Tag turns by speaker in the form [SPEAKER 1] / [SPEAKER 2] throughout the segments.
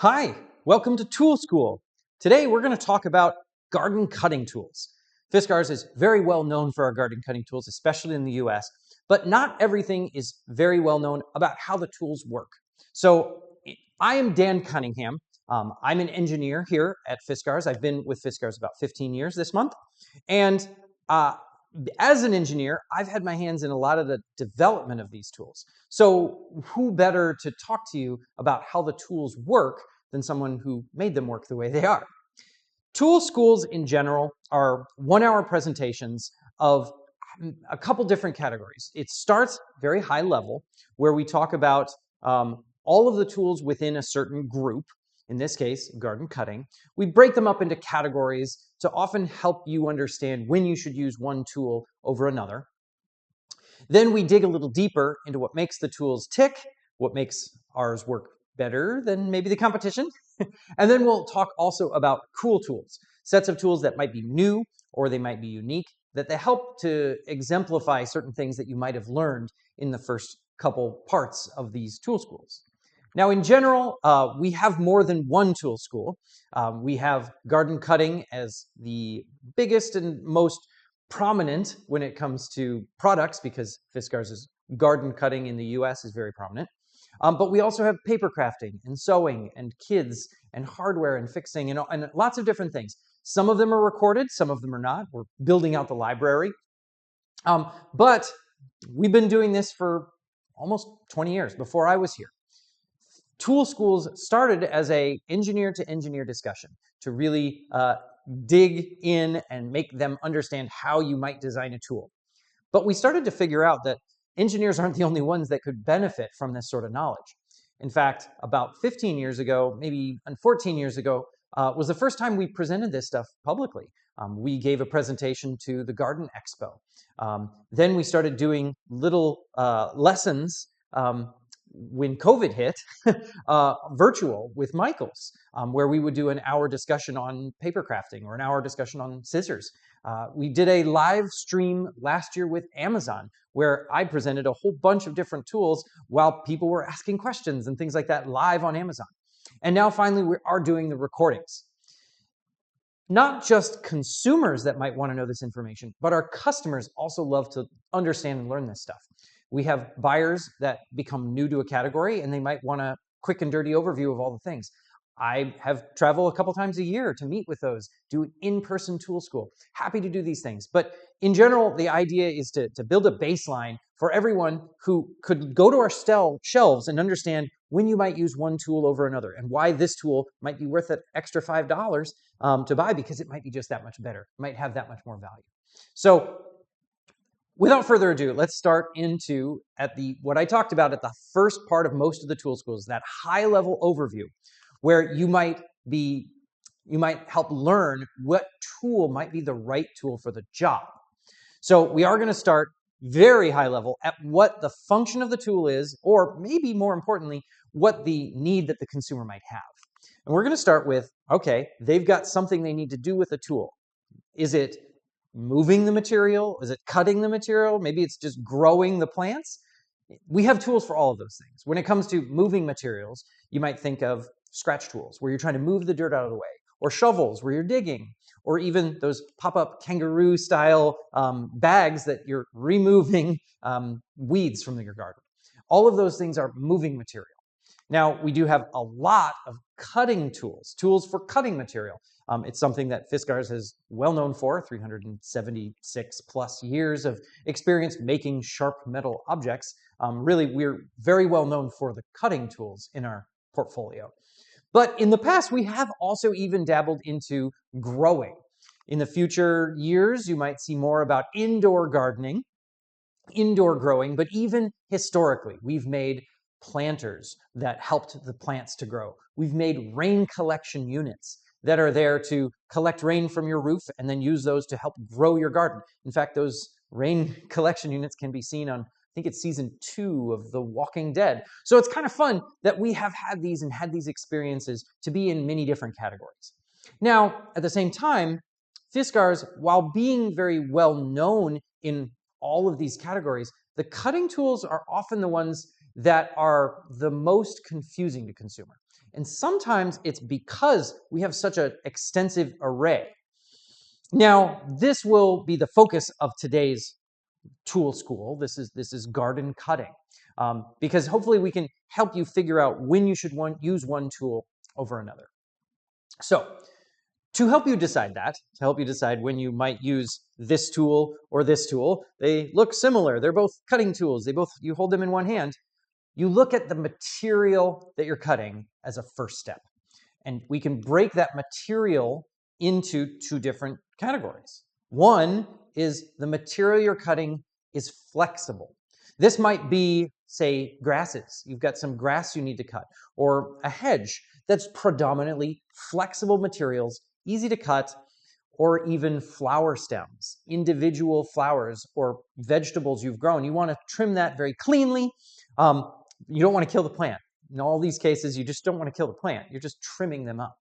[SPEAKER 1] Hi, welcome to Tool School. Today we're going to talk about garden cutting tools. Fiskars is very well known for our garden cutting tools, especially in the US, but not everything is very well known about how the tools work. So I am Dan Cunningham. I'm an engineer here at Fiskars. I've been with Fiskars about 15 years this month. And uh, as an engineer, I've had my hands in a lot of the development of these tools. So who better to talk to you about how the tools work than someone who made them work the way they are? Tool schools in general are 1-hour presentations of a couple different categories. It starts very high level, where we talk about all of the tools within a certain group, in this case, garden cutting. We break them up into categories to often help you understand when you should use one tool over another. Then we dig a little deeper into what makes the tools tick, what makes ours work better than maybe the competition. And then we'll talk also about cool tools, sets of tools that might be new or they might be unique, that they help to exemplify certain things that you might have learned in the first couple parts of these tool schools. Now, in general, we have more than one tool school. We have garden cutting as the biggest and most prominent when it comes to products, because Fiskars' garden cutting in the US is very prominent. But we also have paper crafting and sewing and kids and hardware and fixing and lots of different things. Some of them are recorded, some of them are not. We're building out the library. But we've been doing this for almost 20 years before I was here. Tool schools started as a engineer-to-engineer discussion to really dig in and make them understand how you might design a tool. But we started to figure out that engineers aren't the only ones that could benefit from this sort of knowledge. In fact, about 15 years ago, maybe 14 years ago, was the first time we presented this stuff publicly. We gave a presentation to the Garden Expo. Then we started doing little lessons when COVID hit, virtual with Michael's, where we would do an hour discussion on paper crafting or an hour discussion on scissors. We did a live stream last year with Amazon, where I presented a whole bunch of different tools while people were asking questions and things like that live on Amazon. And now finally we are doing the recordings. Not just consumers that might want to know this information, but our customers also love to understand and learn this stuff. We have buyers that become new to a category and they might want a quick and dirty overview of all the things. I have traveled a couple times a year to meet with those, do an in-person tool school. Happy to do these things. But in general, the idea is to build a baseline for everyone who could go to our shelves and understand when you might use one tool over another and why this tool might be worth an extra $5 to buy, because it might be just that much better, might have that much more value. So without further ado, let's start into what I talked about at the first part of most of the tool schools, that high-level overview, where you might help learn what tool might be the right tool for the job. So we are going to start very high level at what the function of the tool is, or maybe more importantly, what the need that the consumer might have. And we're going to start with, okay, they've got something they need to do with a tool. Is it moving the material? Is it cutting the material? Maybe it's just growing the plants. We have tools for all of those things. When it comes to moving materials, you might think of scratch tools, where you're trying to move the dirt out of the way, or shovels, where you're digging, or even those pop-up kangaroo-style bags that you're removing weeds from your garden. All of those things are moving material. Now, we do have a lot of cutting tools for cutting material. It's something that Fiskars is well known for, 376 plus years of experience making sharp metal objects. Really, we're very well known for the cutting tools in our portfolio. But in the past, we have also even dabbled into growing. In the future years, you might see more about indoor gardening, indoor growing, but even historically, we've made planters that helped the plants to grow. We've made rain collection units that are there to collect rain from your roof and then use those to help grow your garden. In fact, those rain collection units can be seen on, I think it's season 2 of The Walking Dead. So it's kind of fun that we have had these experiences to be in many different categories. Now, at the same time, Fiskars, while being very well known in all of these categories, the cutting tools are often the ones that are the most confusing to consumer. And sometimes it's because we have such an extensive array. Now, this will be the focus of today's tool school. This is garden cutting, because hopefully we can help you figure out when you should use one tool over another. So to help you decide that, to help you decide when you might use this tool or this tool, they look similar. They're both cutting tools. You hold them in one hand. You look at the material that you're cutting as a first step. And we can break that material into two different categories. One is the material you're cutting is flexible. This might be, say, grasses. You've got some grass you need to cut, or a hedge that's predominantly flexible materials, easy to cut, or even flower stems, individual flowers or vegetables you've grown. You want to trim that very cleanly. You don't want to kill the plant. In all these cases, you just don't want to kill the plant. You're just trimming them up.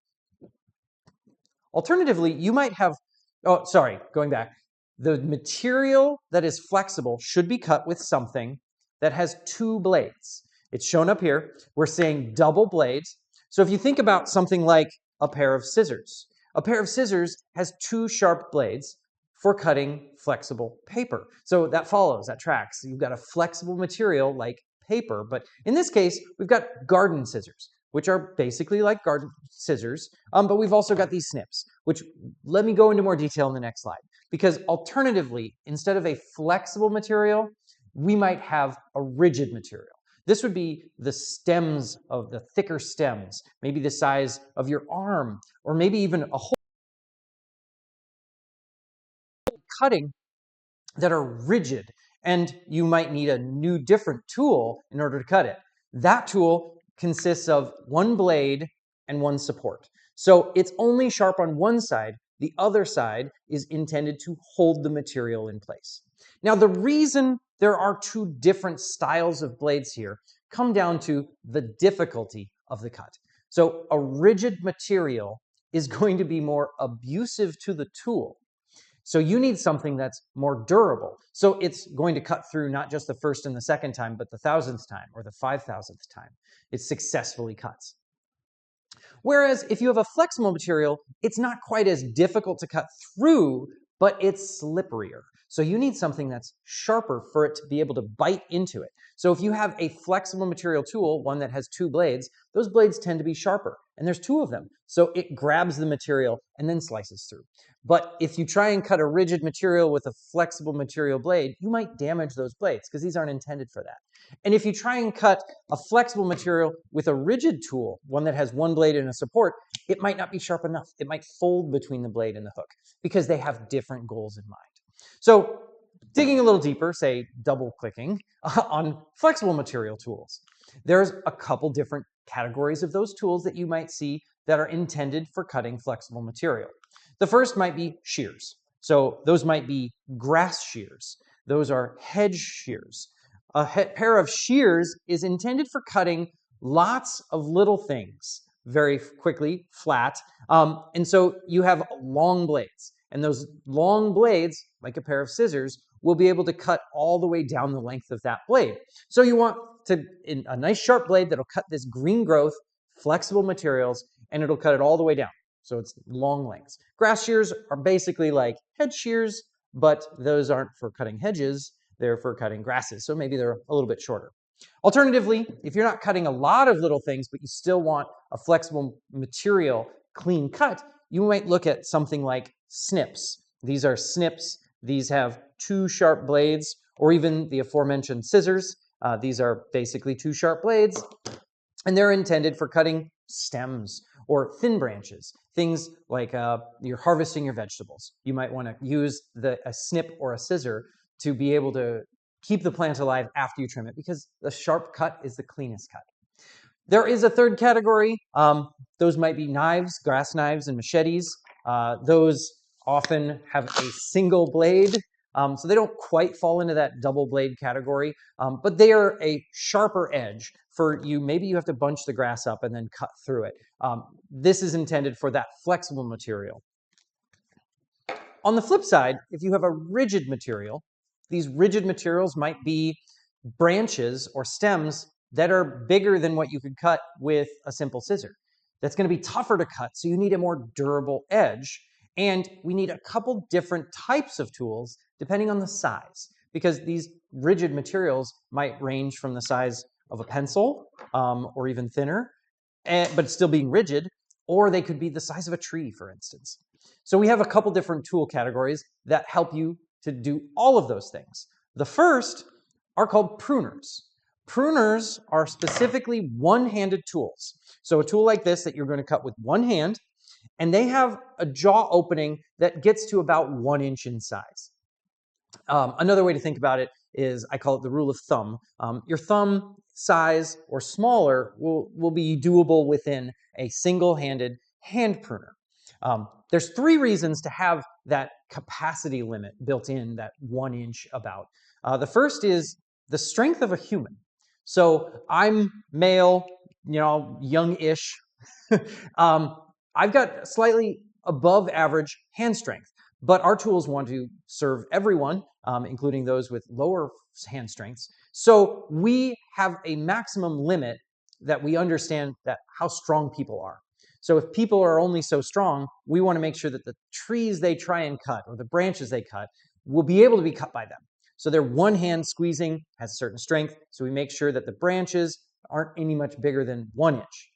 [SPEAKER 1] Alternatively, you might have, going back. The material that is flexible should be cut with something that has two blades. It's shown up here. We're saying double blades. So if you think about something like a pair of scissors, a pair of scissors has two sharp blades for cutting flexible paper. So that follows, that tracks. You've got a flexible material like paper, but in this case, we've got garden scissors, which are basically like garden scissors, but we've also got these snips, which let me go into more detail in the next slide. Because alternatively, instead of a flexible material, we might have a rigid material. This would be the stems of the thicker stems, maybe the size of your arm, or maybe even a whole cutting that are rigid, and you might need a new different tool in order to cut it. That tool consists of one blade and one support. So it's only sharp on one side. The other side is intended to hold the material in place. Now, the reason there are two different styles of blades here come down to the difficulty of the cut. So a rigid material is going to be more abusive to the tool. So you need something that's more durable. So it's going to cut through not just the first and the second time, but the 1,000th time or the 5,000th time. It successfully cuts. Whereas if you have a flexible material, it's not quite as difficult to cut through, but it's slipperier. So you need something that's sharper for it to be able to bite into it. So if you have a flexible material tool, one that has two blades, those blades tend to be sharper. And there's two of them. So it grabs the material and then slices through. But if you try and cut a rigid material with a flexible material blade, you might damage those blades because these aren't intended for that. And if you try and cut a flexible material with a rigid tool, one that has one blade and a support, it might not be sharp enough. It might fold between the blade and the hook because they have different goals in mind. So digging a little deeper, say double clicking on flexible material tools, there's a couple different categories of those tools that you might see that are intended for cutting flexible material. The first might be shears. So those might be grass shears. Those are hedge shears. A pair of shears is intended for cutting lots of little things very quickly, flat. And so you have long blades. And those long blades, like a pair of scissors, will be able to cut all the way down the length of that blade. So you want a nice sharp blade that'll cut this green growth, flexible materials, and it'll cut it all the way down. So it's long lengths. Grass shears are basically like hedge shears, but those aren't for cutting hedges. They're for cutting grasses. So maybe they're a little bit shorter. Alternatively, if you're not cutting a lot of little things, but you still want a flexible material, clean cut, you might look at something like snips. These are snips. These have two sharp blades, or even the aforementioned scissors. These are basically two sharp blades, and they're intended for cutting stems or thin branches, things like you're harvesting your vegetables. You might want to use a snip or a scissor to be able to keep the plant alive after you trim it, because the sharp cut is the cleanest cut. There is a third category. Those might be knives, grass knives and machetes. Those often have a single blade, so they don't quite fall into that double blade category, but they are a sharper edge for you. Maybe you have to bunch the grass up and then cut through it. This is intended for that flexible material. On the flip side, if you have a rigid material, these rigid materials might be branches or stems that are bigger than what you could cut with a simple scissor. That's going to be tougher to cut, so you need a more durable edge. And we need a couple different types of tools depending on the size, because these rigid materials might range from the size of a pencil or even thinner, but still being rigid, or they could be the size of a tree, for instance. So we have a couple different tool categories that help you to do all of those things. The first are called pruners. Pruners are specifically one-handed tools. So a tool like this that you're going to cut with one hand, and they have a jaw opening that gets to about 1 inch in size. Another way to think about it is, I call it the rule of thumb. Your thumb size or smaller will be doable within a single-handed hand pruner. There's 3 reasons to have that capacity limit built in, that 1 inch about. The first is the strength of a human. So I'm male, young-ish. I've got slightly above average hand strength, but our tools want to serve everyone, including those with lower hand strengths. So we have a maximum limit that we understand that how strong people are. So if people are only so strong, we want to make sure that the trees they try and cut or the branches they cut will be able to be cut by them. So their one hand squeezing has a certain strength, so we make sure that the branches aren't any much bigger than 1 inch.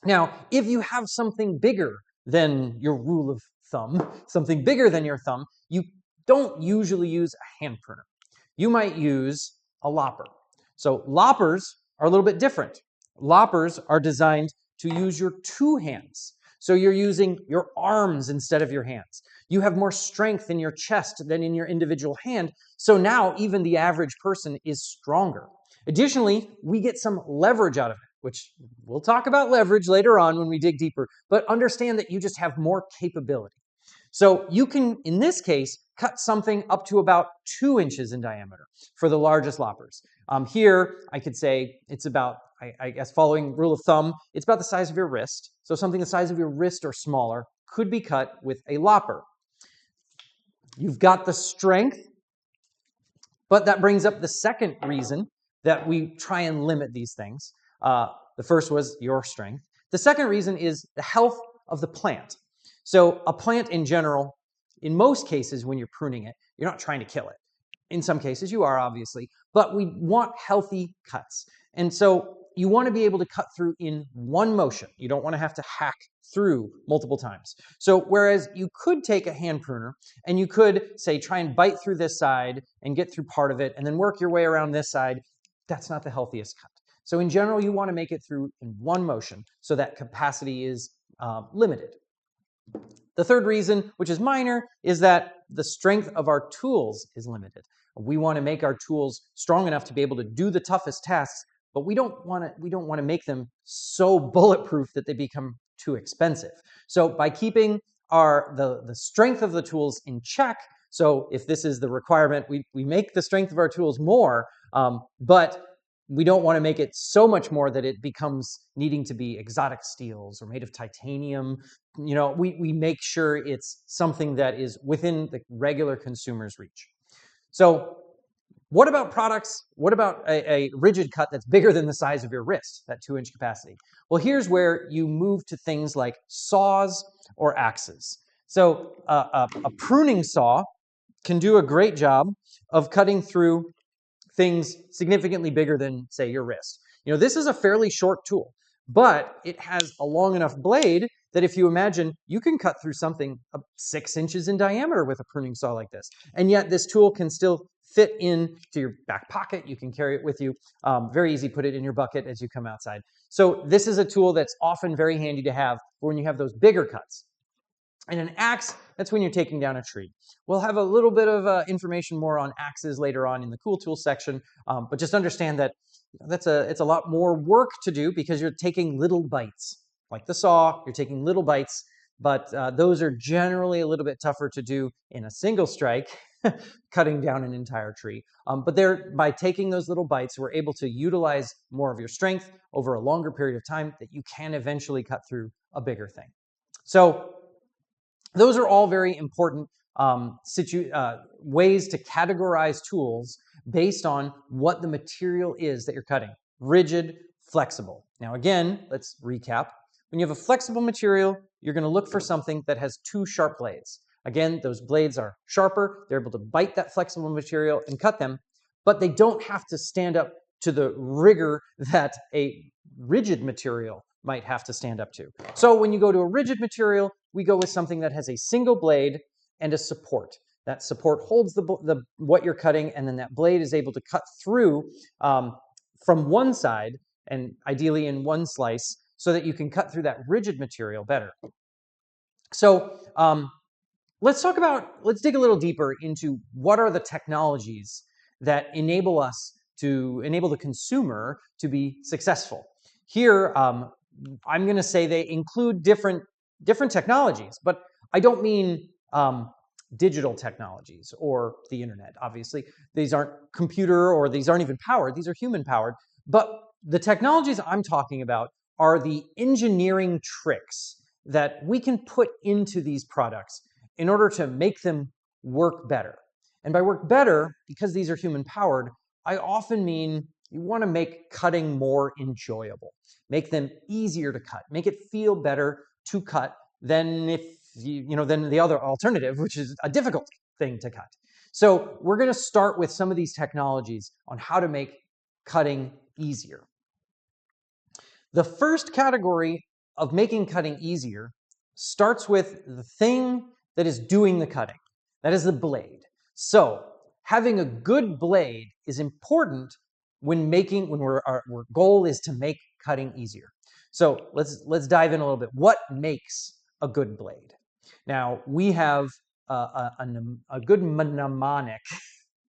[SPEAKER 1] Now, if you have something bigger than your rule of thumb, something bigger than your thumb, you don't usually use a hand pruner. You might use a lopper. So loppers are a little bit different. Loppers are designed to use your 2 hands. So you're using your arms instead of your hands. You have more strength in your chest than in your individual hand. So now even the average person is stronger. Additionally, we get some leverage out of it, which we'll talk about leverage later on when we dig deeper, but understand that you just have more capability. So you can, in this case, cut something up to about 2 inches in diameter for the largest loppers. Here, I could say it's about, I guess following rule of thumb, it's about the size of your wrist. So something the size of your wrist or smaller could be cut with a lopper. You've got the strength, but that brings up the second reason that we try and limit these things. The first was your strength. The second reason is the health of the plant. So a plant in general, in most cases when you're pruning it, you're not trying to kill it. In some cases you are, obviously, but we want healthy cuts. And so you want to be able to cut through in one motion. You don't want to have to hack through multiple times. So whereas you could take a hand pruner and you could, say, try and bite through this side and get through part of it and then work your way around this side, that's not the healthiest cut. So in general, you want to make it through in one motion so that capacity is limited. The third reason, which is minor, is that the strength of our tools is limited. We want to make our tools strong enough to be able to do the toughest tasks, but we don't want to make them so bulletproof that they become too expensive. So by keeping the strength of the tools in check, so if this is the requirement, we make the strength of our tools more, but we don't want to make it so much more that it becomes needing to be exotic steels or made of titanium. We make sure it's something that is within the regular consumer's reach. So what about products? What about a rigid cut that's bigger than the size of your wrist, that 2 inch capacity? Well, here's where you move to things like saws or axes. So a pruning saw can do a great job of cutting through things significantly bigger than, say, your wrist. This is a fairly short tool, but it has a long enough blade that if you imagine, you can cut through something 6 inches in diameter with a pruning saw like this. And yet this tool can still fit into your back pocket. You can carry it with you. Very easy, put it in your bucket as you come outside. So this is a tool that's often very handy to have for when you have those bigger cuts. And an axe, that's when you're taking down a tree. We'll have a little bit of information more on axes later on in the cool tools section, but just understand that it's a lot more work to do because you're taking little bites. Like the saw, you're taking little bites, but those are generally a little bit tougher to do in a single strike, cutting down an entire tree. But by taking those little bites, we're able to utilize more of your strength over a longer period of time that you can eventually cut through a bigger thing. So those are all very important ways to categorize tools based on what the material is that you're cutting. rigid, flexible. Now again, let's recap. When you have a flexible material, you're going to look for something that has two sharp blades. Again, those blades are sharper. They're able to bite that flexible material and cut them, but they don't have to stand up to the rigor that a rigid material might have to stand up to. So when you go to a rigid material, we go with something that has a single blade and a support. That support holds what you're cutting, and then that blade is able to cut through from one side, and ideally in one slice, so that you can cut through that rigid material better. So let's dig a little deeper into what are the technologies that enable the consumer to be successful. Here, I'm going to say they include different technologies, but I don't mean digital technologies or the internet, obviously. These aren't computer, or these aren't even powered. These are human powered. But the technologies I'm talking about are the engineering tricks that we can put into these products in order to make them work better. And by work better, because these are human powered, I often mean you want to make cutting more enjoyable, make them easier to cut, make it feel better to cut than than the other alternative, which is a difficult thing to cut. So we're going to start with some of these technologies on how to make cutting easier. The first category of making cutting easier starts with the thing that is doing the cutting. That is the blade. So having a good blade is important when our goal is to make cutting easier. So let's dive in a little bit. What makes a good blade? Now we have a good mnemonic.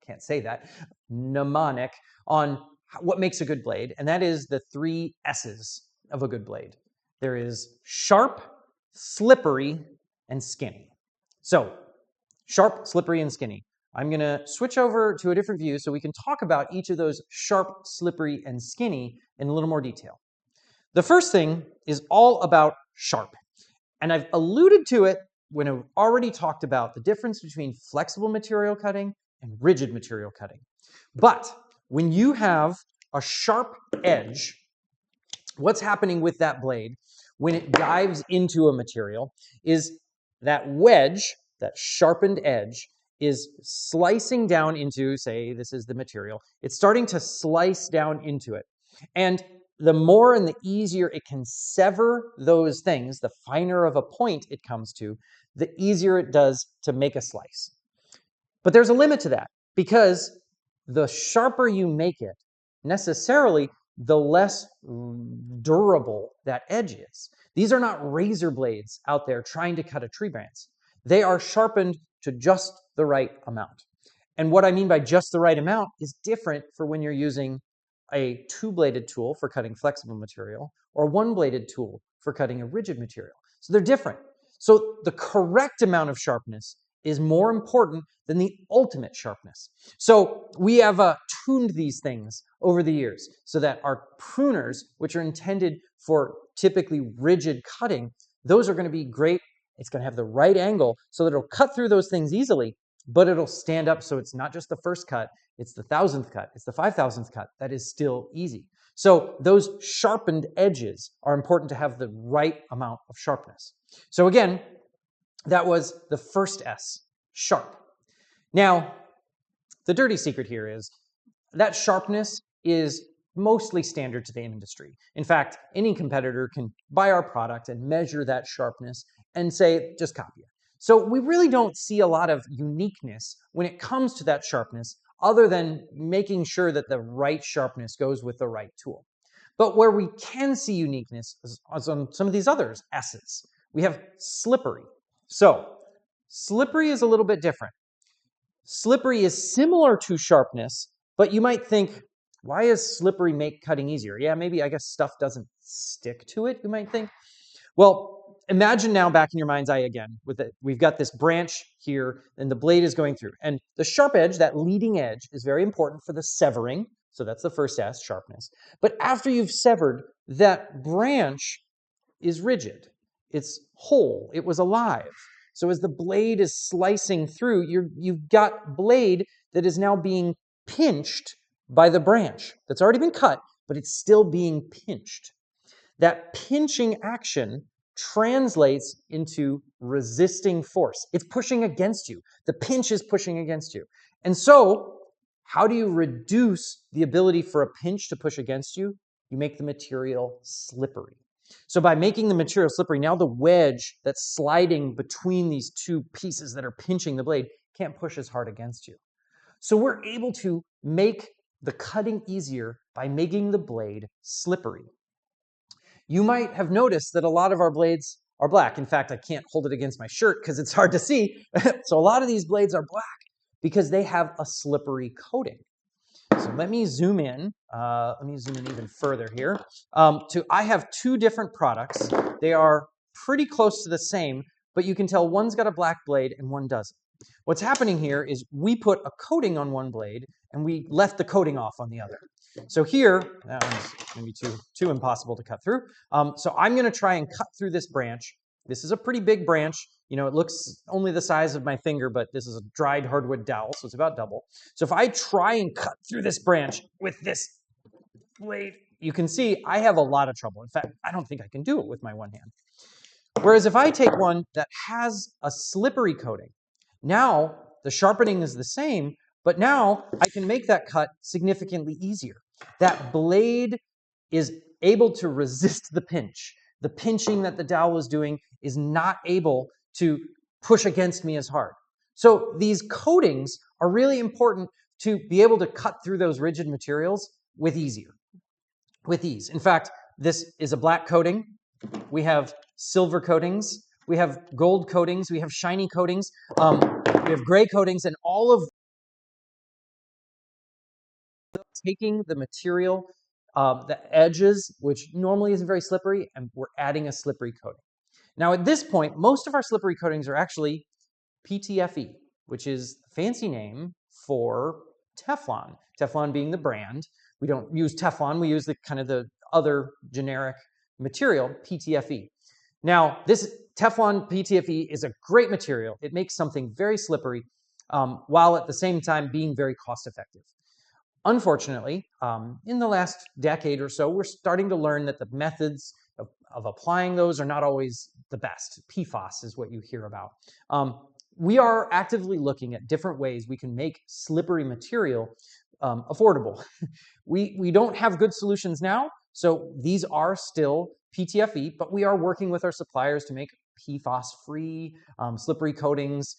[SPEAKER 1] Can't say that. Mnemonic on what makes a good blade, and that is the 3 S's of a good blade. There is sharp, slippery, and skinny. So sharp, slippery, and skinny. I'm going to switch over to a different view so we can talk about each of those sharp, slippery, and skinny in a little more detail. The first thing is all about sharp. And I've alluded to it when I've already talked about the difference between flexible material cutting and rigid material cutting. But when you have a sharp edge, what's happening with that blade when it dives into a material is that wedge, that sharpened edge, is slicing down into, say, this is the material. It's starting to slice down into it. And the more and the easier it can sever those things, the finer of a point it comes to, the easier it does to make a slice. But there's a limit to that, because the sharper you make it, necessarily the less durable that edge is. These are not razor blades out there trying to cut a tree branch. They are sharpened to just the right amount. And what I mean by just the right amount is different for when you're using a 2-bladed tool for cutting flexible material or a 1-bladed tool for cutting a rigid material. So they're different. So the correct amount of sharpness is more important than the ultimate sharpness. So we have tuned these things over the years so that our pruners, which are intended for typically rigid cutting, those are going to be great. It's going to have the right angle so that it'll cut through those things easily, but it'll stand up so it's not just the first cut, it's the 1,000th cut, it's the 5,000th cut. That is still easy. So those sharpened edges are important to have the right amount of sharpness. So again, that was the first S, sharp. Now, the dirty secret here is that sharpness is mostly standard to the industry. In fact, any competitor can buy our product and measure that sharpness and say, just copy it. So we really don't see a lot of uniqueness when it comes to that sharpness, other than making sure that the right sharpness goes with the right tool. But where we can see uniqueness is on some of these other S's. We have slippery. So slippery is a little bit different. Slippery is similar to sharpness, but you might think, why is slippery make cutting easier? Yeah, maybe I guess stuff doesn't stick to it, you might think. Well, imagine now back in your mind's eye again, we've got this branch here and the blade is going through. And the sharp edge, that leading edge, is very important for the severing. So that's the first S, sharpness. But after you've severed, that branch is rigid. It's whole. It was alive. So as the blade is slicing through, you've got blade that is now being pinched by the branch that's already been cut, but it's still being pinched. That pinching action translates into resisting force. It's pushing against you. The pinch is pushing against you. And so, how do you reduce the ability for a pinch to push against you? You make the material slippery. So by making the material slippery, now the wedge that's sliding between these two pieces that are pinching the blade can't push as hard against you. So we're able to make the cutting easier by making the blade slippery. You might have noticed that a lot of our blades are black. In fact, I can't hold it against my shirt because it's hard to see. So a lot of these blades are black because they have a slippery coating. So let me zoom in. Even further here. I have two different products. They are pretty close to the same, but you can tell one's got a black blade and one doesn't. What's happening here is we put a coating on one blade and we left the coating off on the other. So here, that one's going to be too impossible to cut through. So I'm going to try and cut through this branch. This is a pretty big branch. You know, it looks only the size of my finger, but this is a dried hardwood dowel, so it's about double. So if I try and cut through this branch with this blade, you can see I have a lot of trouble. In fact, I don't think I can do it with my one hand. Whereas if I take one that has a slippery coating, now the sharpening is the same, but now I can make that cut significantly easier. That blade is able to resist the pinch. The pinching that the dowel is doing is not able to push against me as hard. So these coatings are really important to be able to cut through those rigid materials with ease. In fact, this is a black coating. We have silver coatings. We have gold coatings. We have shiny coatings. We have gray coatings, and all of taking the material, the edges, which normally isn't very slippery, and we're adding a slippery coating. Now, at this point, most of our slippery coatings are actually PTFE, which is a fancy name for Teflon. Teflon being the brand. We don't use Teflon. We use the other generic material, PTFE. Now, this Teflon PTFE is a great material. It makes something very slippery, while at the same time being very cost-effective. Unfortunately, in the last decade or so, we're starting to learn that the methods of applying those are not always the best. PFAS is what you hear about. We are actively looking at different ways we can make slippery material affordable. We don't have good solutions now, so these are still PTFE, but we are working with our suppliers to make PFAS-free slippery coatings.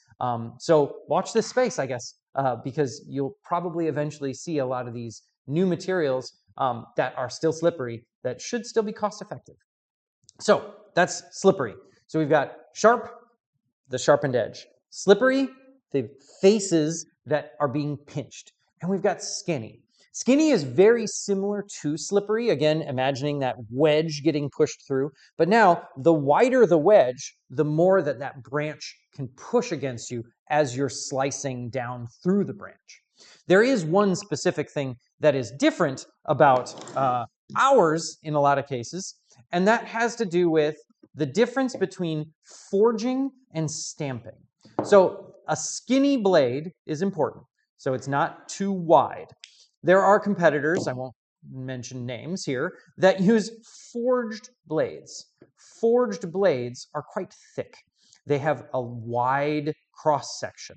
[SPEAKER 1] So watch this space, I guess, because you'll probably eventually see a lot of these new materials that are still slippery that should still be cost-effective. So that's slippery. So we've got sharp, the sharpened edge. Slippery, the faces that are being pinched. And we've got skinny. Skinny is very similar to slippery, again, imagining that wedge getting pushed through. But now, the wider the wedge, the more that branch can push against you as you're slicing down through the branch. There is one specific thing that is different about ours in a lot of cases, and that has to do with the difference between forging and stamping. So a skinny blade is important, so it's not too wide. There are competitors, I won't mention names here, that use forged blades. Forged blades are quite thick. They have a wide cross-section.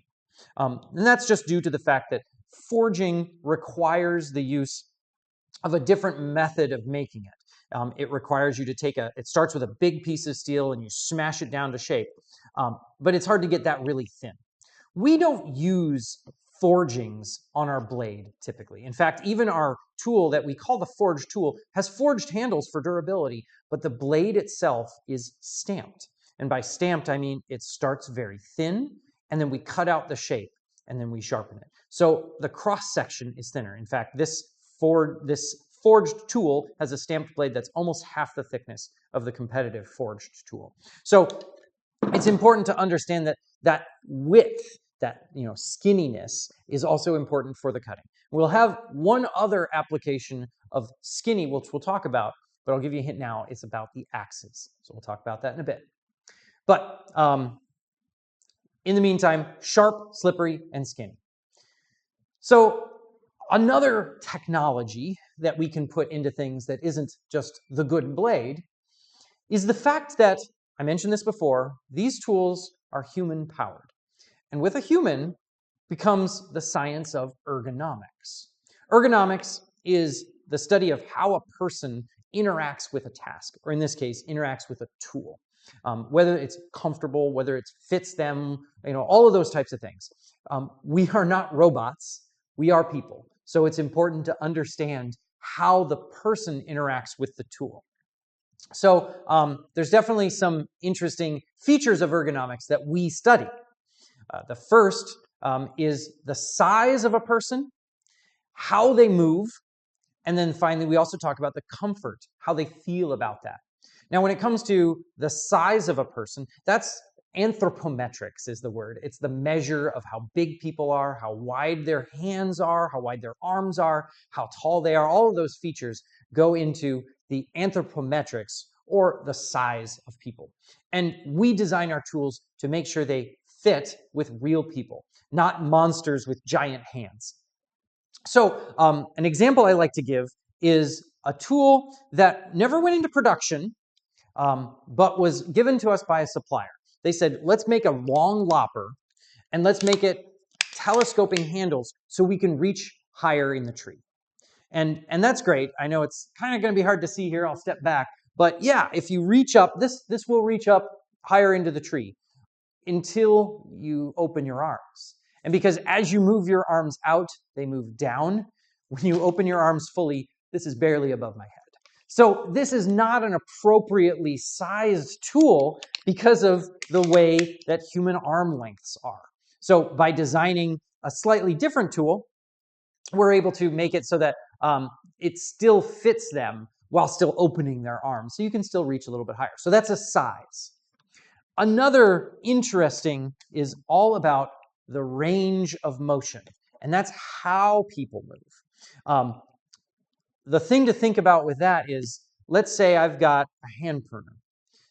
[SPEAKER 1] And that's just due to the fact that forging requires the use of a different method of making it. It requires you to it starts with a big piece of steel and you smash it down to shape. But it's hard to get that really thin. We don't use forgings on our blade typically. In fact, even our tool that we call the forged tool has forged handles for durability, but the blade itself is stamped. And by stamped, I mean it starts very thin, and then we cut out the shape, and then we sharpen it. So the cross-section is thinner. In fact, this forged tool has a stamped blade that's almost half the thickness of the competitive forged tool. So it's important to understand that width, that skinniness, is also important for the cutting. We'll have one other application of skinny, which we'll talk about, but I'll give you a hint now. It's about the axes. So we'll talk about that in a bit. But in the meantime, sharp, slippery, and skinny. So another technology that we can put into things that isn't just the good blade is the fact that, I mentioned this before, these tools are human powered. And with a human becomes the science of ergonomics. Ergonomics is the study of how a person interacts with a task, or in this case, interacts with a tool. Whether it's comfortable, whether it fits them, all of those types of things. We are not robots, we are people. So it's important to understand how the person interacts with the tool. So there's definitely some interesting features of ergonomics that we study. The first is the size of a person, how they move, and then finally we also talk about the comfort, how they feel about that. Now when it comes to the size of a person, that's anthropometrics is the word. It's the measure of how big people are, how wide their hands are, how wide their arms are, how tall they are. All of those features go into the anthropometrics, or the size of people. And we design our tools to make sure they fit with real people, not monsters with giant hands. So an example I like to give is a tool that never went into production, but was given to us by a supplier. They said, let's make a long lopper and let's make it telescoping handles so we can reach higher in the tree. And that's great. I know it's kind of going to be hard to see here. I'll step back. But yeah, if you reach up, this will reach up higher into the tree until you open your arms. And because as you move your arms out, they move down. When you open your arms fully, this is barely above my head. So this is not an appropriately sized tool because of the way that human arm lengths are. So by designing a slightly different tool, we're able to make it so that it still fits them while still opening their arms. So you can still reach a little bit higher. So that's a size. Another interesting is all about the range of motion. And that's how people move. The thing to think about with that is, let's say I've got a hand pruner.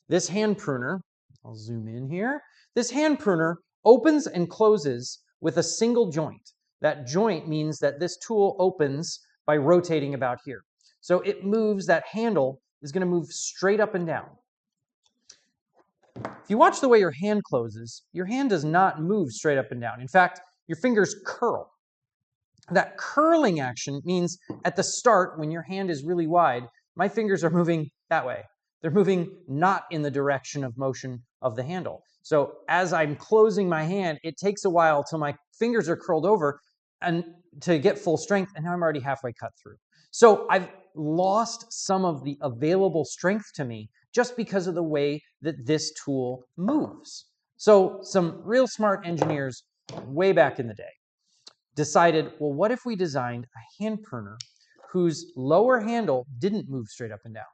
[SPEAKER 1] This hand pruner, I'll zoom in here. This hand pruner opens and closes with a single joint. That joint means that this tool opens by rotating about here. So it moves, that handle is going to move straight up and down. If you watch the way your hand closes, your hand does not move straight up and down. In fact, your fingers curl. That curling action means at the start, when your hand is really wide, my fingers are moving that way. They're moving not in the direction of motion of the handle. So as I'm closing my hand, it takes a while till my fingers are curled over and to get full strength, and now I'm already halfway cut through. So I've lost some of the available strength to me just because of the way that this tool moves. So some real smart engineers way back in the day decided, well, what if we designed a hand pruner whose lower handle didn't move straight up and down?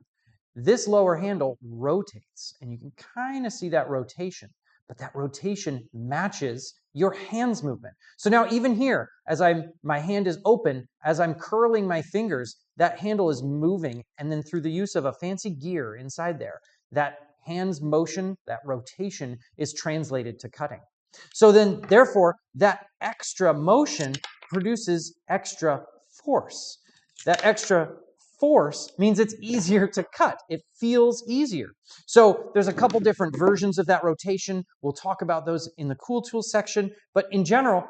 [SPEAKER 1] This lower handle rotates, and you can kind of see that rotation, but that rotation matches your hand's movement. So now even here, as my hand is open, as I'm curling my fingers, that handle is moving, and then through the use of a fancy gear inside there, that hand's motion, that rotation is translated to cutting. So then, therefore, that extra motion produces extra force. That extra force means it's easier to cut. It feels easier. So there's a couple different versions of that rotation. We'll talk about those in the Cool Tools section. But in general,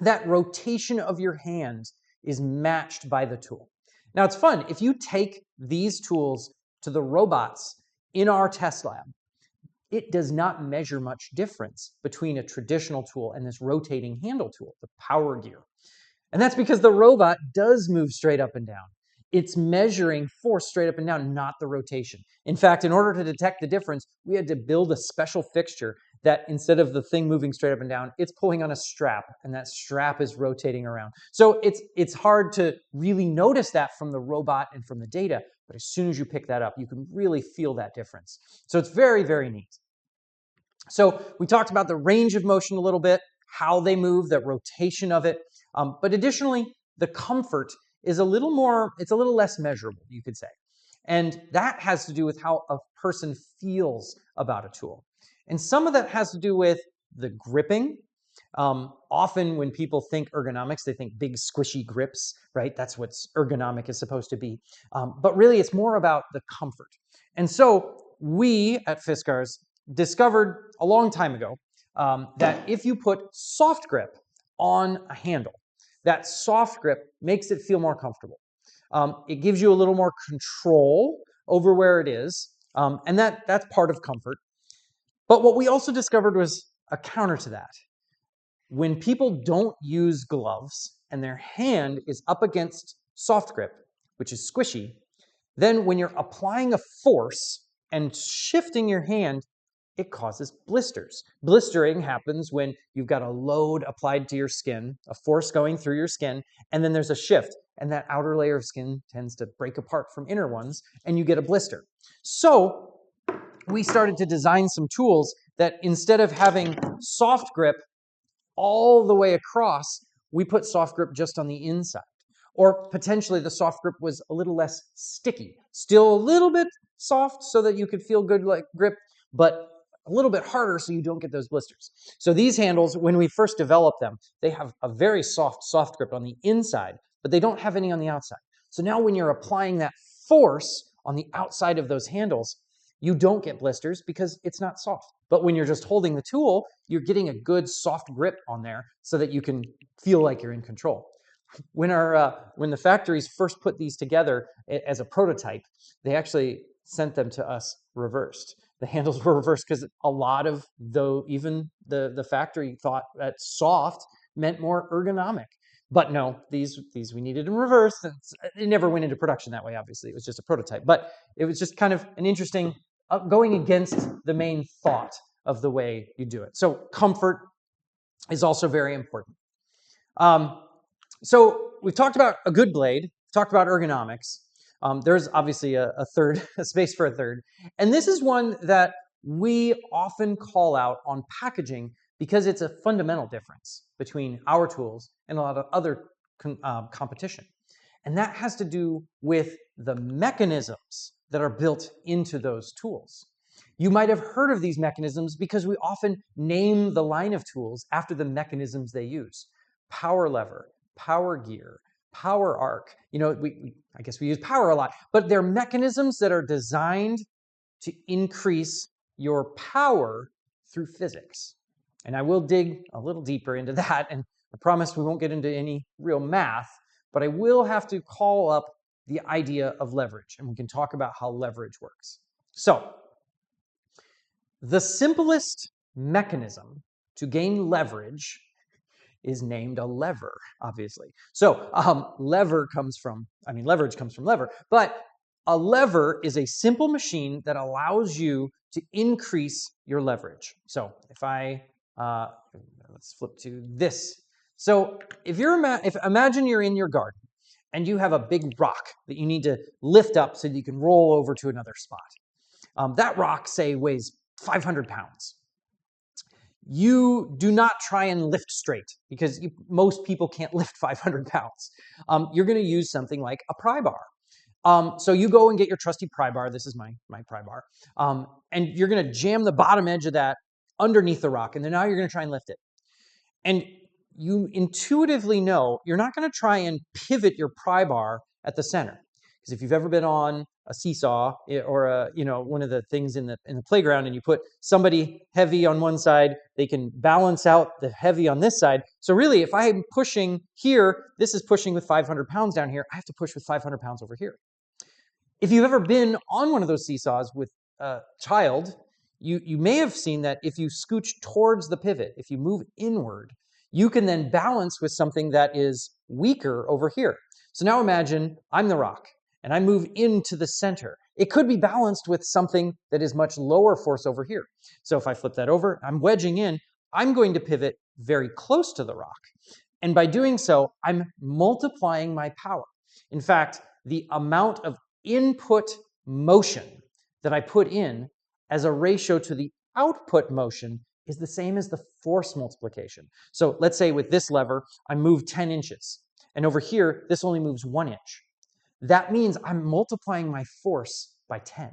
[SPEAKER 1] that rotation of your hand is matched by the tool. Now, it's fun. If you take these tools to the robots in our test lab, it does not measure much difference between a traditional tool and this rotating handle tool, the power gear. And that's because the robot does move straight up and down. It's measuring force straight up and down, not the rotation. In fact, in order to detect the difference, we had to build a special fixture that instead of the thing moving straight up and down, it's pulling on a strap, and that strap is rotating around. So it's hard to really notice that from the robot and from the data, but as soon as you pick that up, you can really feel that difference. So it's very, very neat. So we talked about the range of motion a little bit, how they move, the rotation of it, but additionally, the comfort is a little less measurable, you could say. And that has to do with how a person feels about a tool. And some of that has to do with the gripping, Often when people think ergonomics, they think big squishy grips, right? That's what ergonomic is supposed to be. But really it's more about the comfort. And so we at Fiskars discovered a long time ago that if you put soft grip on a handle, that soft grip makes it feel more comfortable. It gives you a little more control over where it is, and that's part of comfort. But what we also discovered was a counter to that. When people don't use gloves and their hand is up against soft grip, which is squishy, then when you're applying a force and shifting your hand, it causes blisters. Blistering happens when you've got a load applied to your skin, a force going through your skin, and then there's a shift, and that outer layer of skin tends to break apart from inner ones, and you get a blister. So we started to design some tools that instead of having soft grip all the way across, we put soft grip just on the inside. Or potentially the soft grip was a little less sticky. Still a little bit soft so that you could feel good like grip, but a little bit harder so you don't get those blisters. So these handles, when we first developed them, they have a very soft grip on the inside, but they don't have any on the outside. So now when you're applying that force on the outside of those handles, you don't get blisters because it's not soft. But when you're just holding the tool, you're getting a good soft grip on there so that you can feel like you're in control. When the factories first put these together as a prototype, they actually sent them to us reversed. The handles were reversed because a lot of even the factory thought that soft meant more ergonomic. But no, these we needed in reverse. It never went into production that way, obviously. It was just a prototype. But it was just kind of an interesting going against the main thought of the way you do it. So comfort is also very important. So we've talked about a good blade, talked about ergonomics. There's obviously a third, a space for a third. And this is one that we often call out on packaging because it's a fundamental difference between our tools and a lot of other competition. And that has to do with the mechanisms that are built into those tools. You might have heard of these mechanisms because we often name the line of tools after the mechanisms they use. Power lever, power gear, power arc. You know, I guess we use power a lot, but they're mechanisms that are designed to increase your power through physics. And I will dig a little deeper into that, and I promise we won't get into any real math, but I will have to call up the idea of leverage, and we can talk about how leverage works. So, the simplest mechanism to gain leverage is named a lever, obviously. So leverage comes from lever, but a lever is a simple machine that allows you to increase your leverage. So if let's flip to this. So if imagine you're in your garden and you have a big rock that you need to lift up so that you can roll over to another spot. That rock, say, weighs 500 pounds. You do not try and lift straight because most people can't lift 500 pounds. You're going to use something like a pry bar. So you go and get your trusty pry bar. This is my pry bar. And you're going to jam the bottom edge of that underneath the rock. And then now you're going to try and lift it. And you intuitively know you're not going to try and pivot your pry bar at the center. Because if you've ever been on a seesaw or one of the things in the playground and you put somebody heavy on one side, they can balance out the heavy on this side. So really, if I'm pushing here, this is pushing with 500 pounds down here, I have to push with 500 pounds over here. If you've ever been on one of those seesaws with a child, you may have seen that if you scooch towards the pivot, if you move inward, you can then balance with something that is weaker over here. So now imagine I'm the rock and I move into the center. It could be balanced with something that is much lower force over here. So if I flip that over, I'm wedging in, I'm going to pivot very close to the rock. And by doing so, I'm multiplying my power. In fact, the amount of input motion that I put in as a ratio to the output motion is the same as the force multiplication. So let's say with this lever, I move 10 inches. And over here, this only moves 1 inch. That means I'm multiplying my force by 10.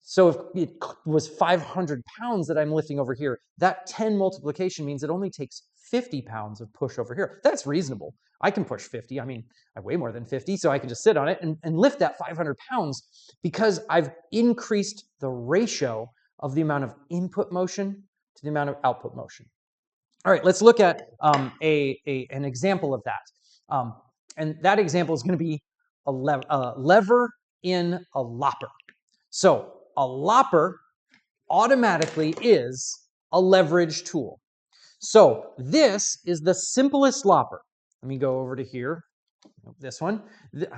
[SPEAKER 1] So if it was 500 pounds that I'm lifting over here, that 10 multiplication means it only takes 50 pounds of push over here. That's reasonable. I can push 50. I mean, I weigh more than 50, so I can just sit on it and lift that 500 pounds because I've increased the ratio of the amount of input motion to the amount of output motion. All right, let's look at an example of that. And that example is going to be a lever in a lopper. So a lopper automatically is a leverage tool. So this is the simplest lopper. Let me go over to here. This one.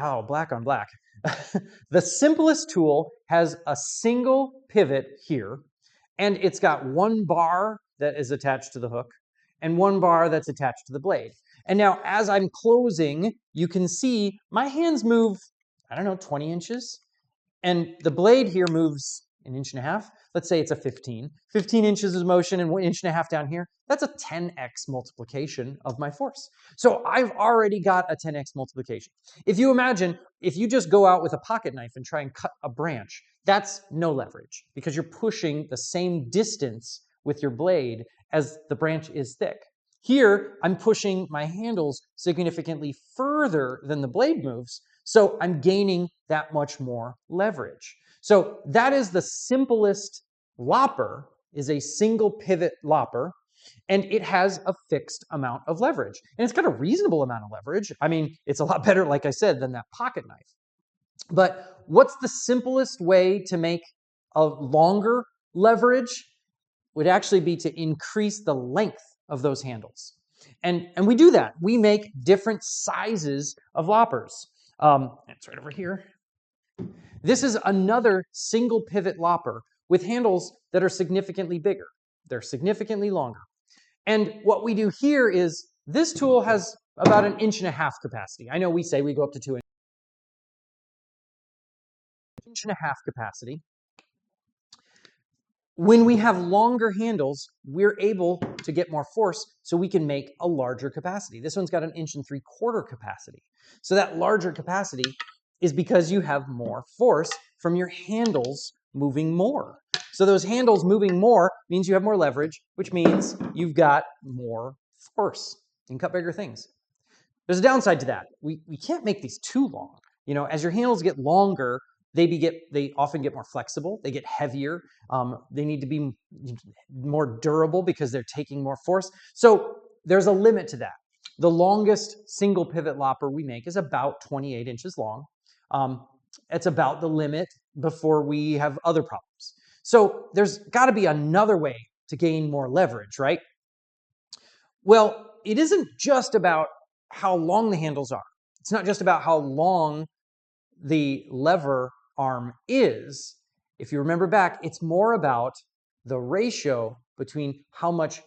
[SPEAKER 1] Oh, black on black. The simplest tool has a single pivot here, and it's got one bar that is attached to the hook and one bar that's attached to the blade. And now as I'm closing, you can see my hands move, I don't know, 20 inches. And the blade here moves an inch and a half. Let's say it's a 15. 15 inches of motion and 1.5 inches down here. That's a 10x multiplication of my force. So I've already got a 10x multiplication. If you imagine, if you just go out with a pocket knife and try and cut a branch, that's no leverage because you're pushing the same distance with your blade as the branch is thick. Here, I'm pushing my handles significantly further than the blade moves, so I'm gaining that much more leverage. So that is the simplest lopper, is a single pivot lopper, and it has a fixed amount of leverage. And it's got a reasonable amount of leverage. I mean, it's a lot better, like I said, than that pocket knife. But what's the simplest way to make a longer leverage? Would actually be to increase the length of those handles. And we do that. We make different sizes of loppers. It's right over here. This is another single pivot lopper with handles that are significantly bigger. They're significantly longer. And what we do here is this tool has about 1.5 inches capacity. I know we say we go up to 2 inches. 1.5 inches capacity. When we have longer handles, we're able to get more force so we can make a larger capacity. This one's got 1.75 inches capacity. So that larger capacity is because you have more force from your handles moving more. So those handles moving more means you have more leverage, which means you've got more force. You can cut bigger things. There's a downside to that. We can't make these too long. You know, as your handles get longer, they often get more flexible, they get heavier, they need to be more durable because they're taking more force. So there's a limit to that. The longest single pivot lopper we make is about 28 inches long. It's about the limit before we have other problems. So there's got to be another way to gain more leverage, right? Well, it isn't just about how long the handles are. It's not just about how long the lever arm is. If you remember back, it's more about the ratio between how much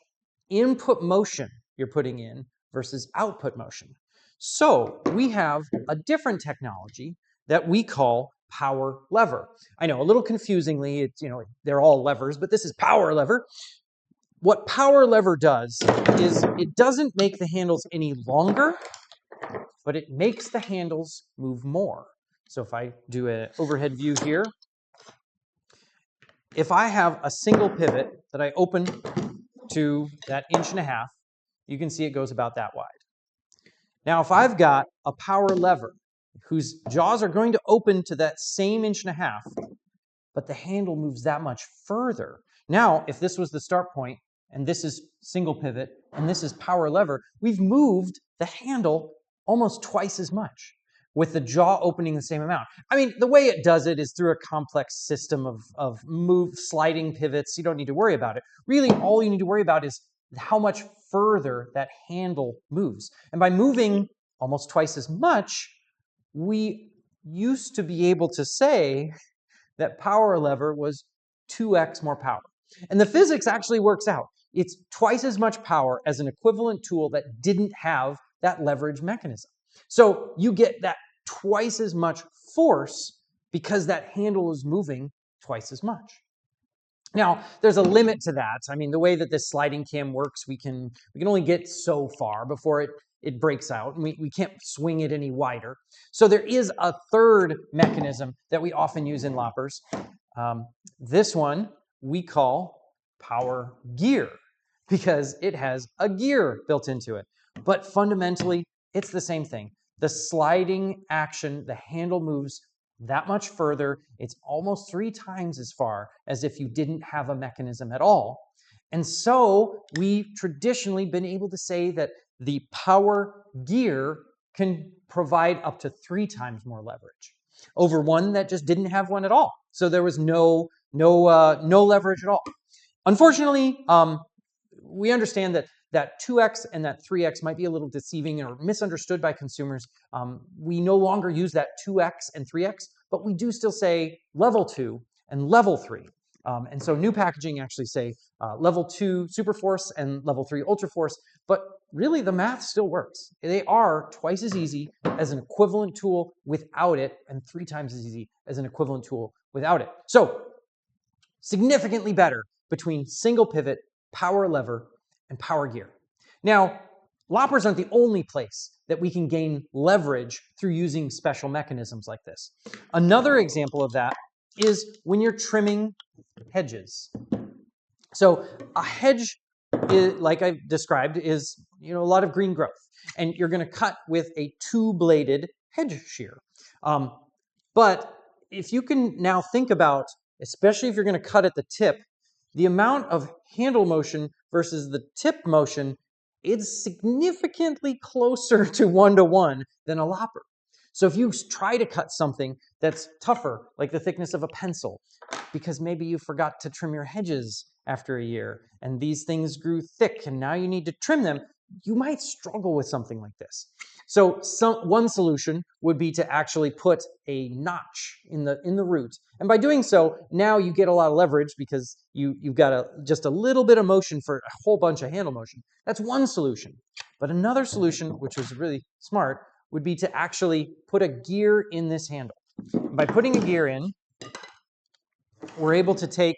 [SPEAKER 1] input motion you're putting in versus output motion. So we have a different technology that we call power lever. I know, a little confusingly, it's, they're all levers, but this is power lever. What power lever does is it doesn't make the handles any longer, but it makes the handles move more. So if I do an overhead view here, if I have a single pivot that I open to that 1.5 inches, you can see it goes about that wide. Now, if I've got a power lever whose jaws are going to open to that same 1.5 inches, but the handle moves that much further. Now, if this was the start point, and this is single pivot, and this is power lever, we've moved the handle almost twice as much, with the jaw opening the same amount. I mean, the way it does it is through a complex system of sliding pivots. You don't need to worry about it. Really, all you need to worry about is how much further that handle moves. And by moving almost twice as much, we used to be able to say that power lever was 2x more power. And the physics actually works out. It's twice as much power as an equivalent tool that didn't have that leverage mechanism. So you get that twice as much force because that handle is moving twice as much. Now, there's a limit to that. I mean, the way that this sliding cam works, we can only get so far before it breaks out, and we can't swing it any wider. So there is a third mechanism that we often use in loppers. This one we call power gear because it has a gear built into it. But fundamentally, it's the same thing. The sliding action, the handle moves that much further. It's almost 3 times as far as if you didn't have a mechanism at all. And so we've traditionally been able to say that the power gear can provide up to 3 times more leverage over one that just didn't have one at all. So there was no leverage at all. Unfortunately, we understand that 2x and that 3x might be a little deceiving or misunderstood by consumers. We no longer use that 2x and 3x, but we do still say level 2 and level 3. And so new packaging actually say level 2 super force and level 3 ultra force, but really the math still works. They are twice as easy as an equivalent tool without it and 3 times as easy as an equivalent tool without it. So significantly better between single pivot, power lever, and power gear. Now, loppers aren't the only place that we can gain leverage through using special mechanisms like this. Another example of that is when you're trimming hedges. So a hedge, like I described, is a lot of green growth, and you're going to cut with a 2-bladed hedge shear. But if you can now think about, especially if you're going to cut at the tip, the amount of handle motion versus the tip motion is significantly closer to 1-to-1 than a lopper. So if you try to cut something that's tougher, like the thickness of a pencil, because maybe you forgot to trim your hedges after a year, and these things grew thick, and now you need to trim them, you might struggle with something like this. So one solution would be to actually put a notch in the root. And by doing so, now you get a lot of leverage because you've got just a little bit of motion for a whole bunch of handle motion. That's one solution. But another solution, which was really smart, would be to actually put a gear in this handle. By putting a gear in, we're able to take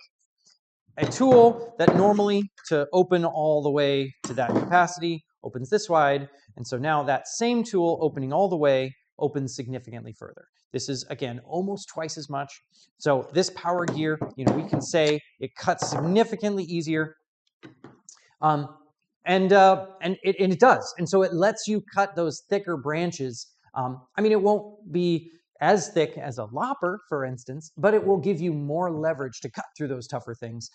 [SPEAKER 1] a tool that normally, to open all the way to that capacity, opens this wide. And so now that same tool opening all the way opens significantly further. This is, again, almost twice as much. So this power gear, we can say it cuts significantly easier. And it does. And so it lets you cut those thicker branches. It won't be as thick as a lopper, for instance, but it will give you more leverage to cut through those tougher things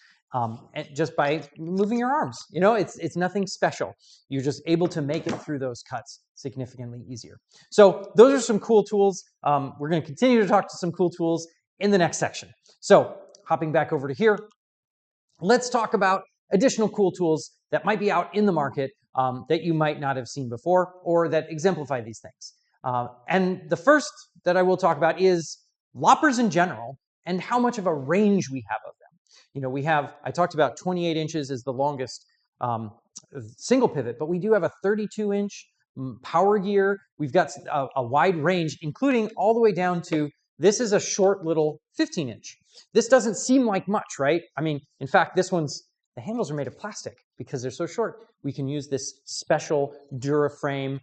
[SPEAKER 1] just by moving your arms. It's nothing special. You're just able to make it through those cuts significantly easier. So those are some cool tools. We're going to continue to talk to some cool tools in the next section. So hopping back over to here, let's talk about additional cool tools that might be out in the market that you might not have seen before or that exemplify these things. And the first that I will talk about is loppers in general and how much of a range we have of them. I talked about 28 inches is the longest single pivot, but we do have a 32-inch power gear. We've got a wide range, including all the way down to, this is a short little 15-inch. This doesn't seem like much, right? In fact, the handles are made of plastic because they're so short. We can use this special Duraframe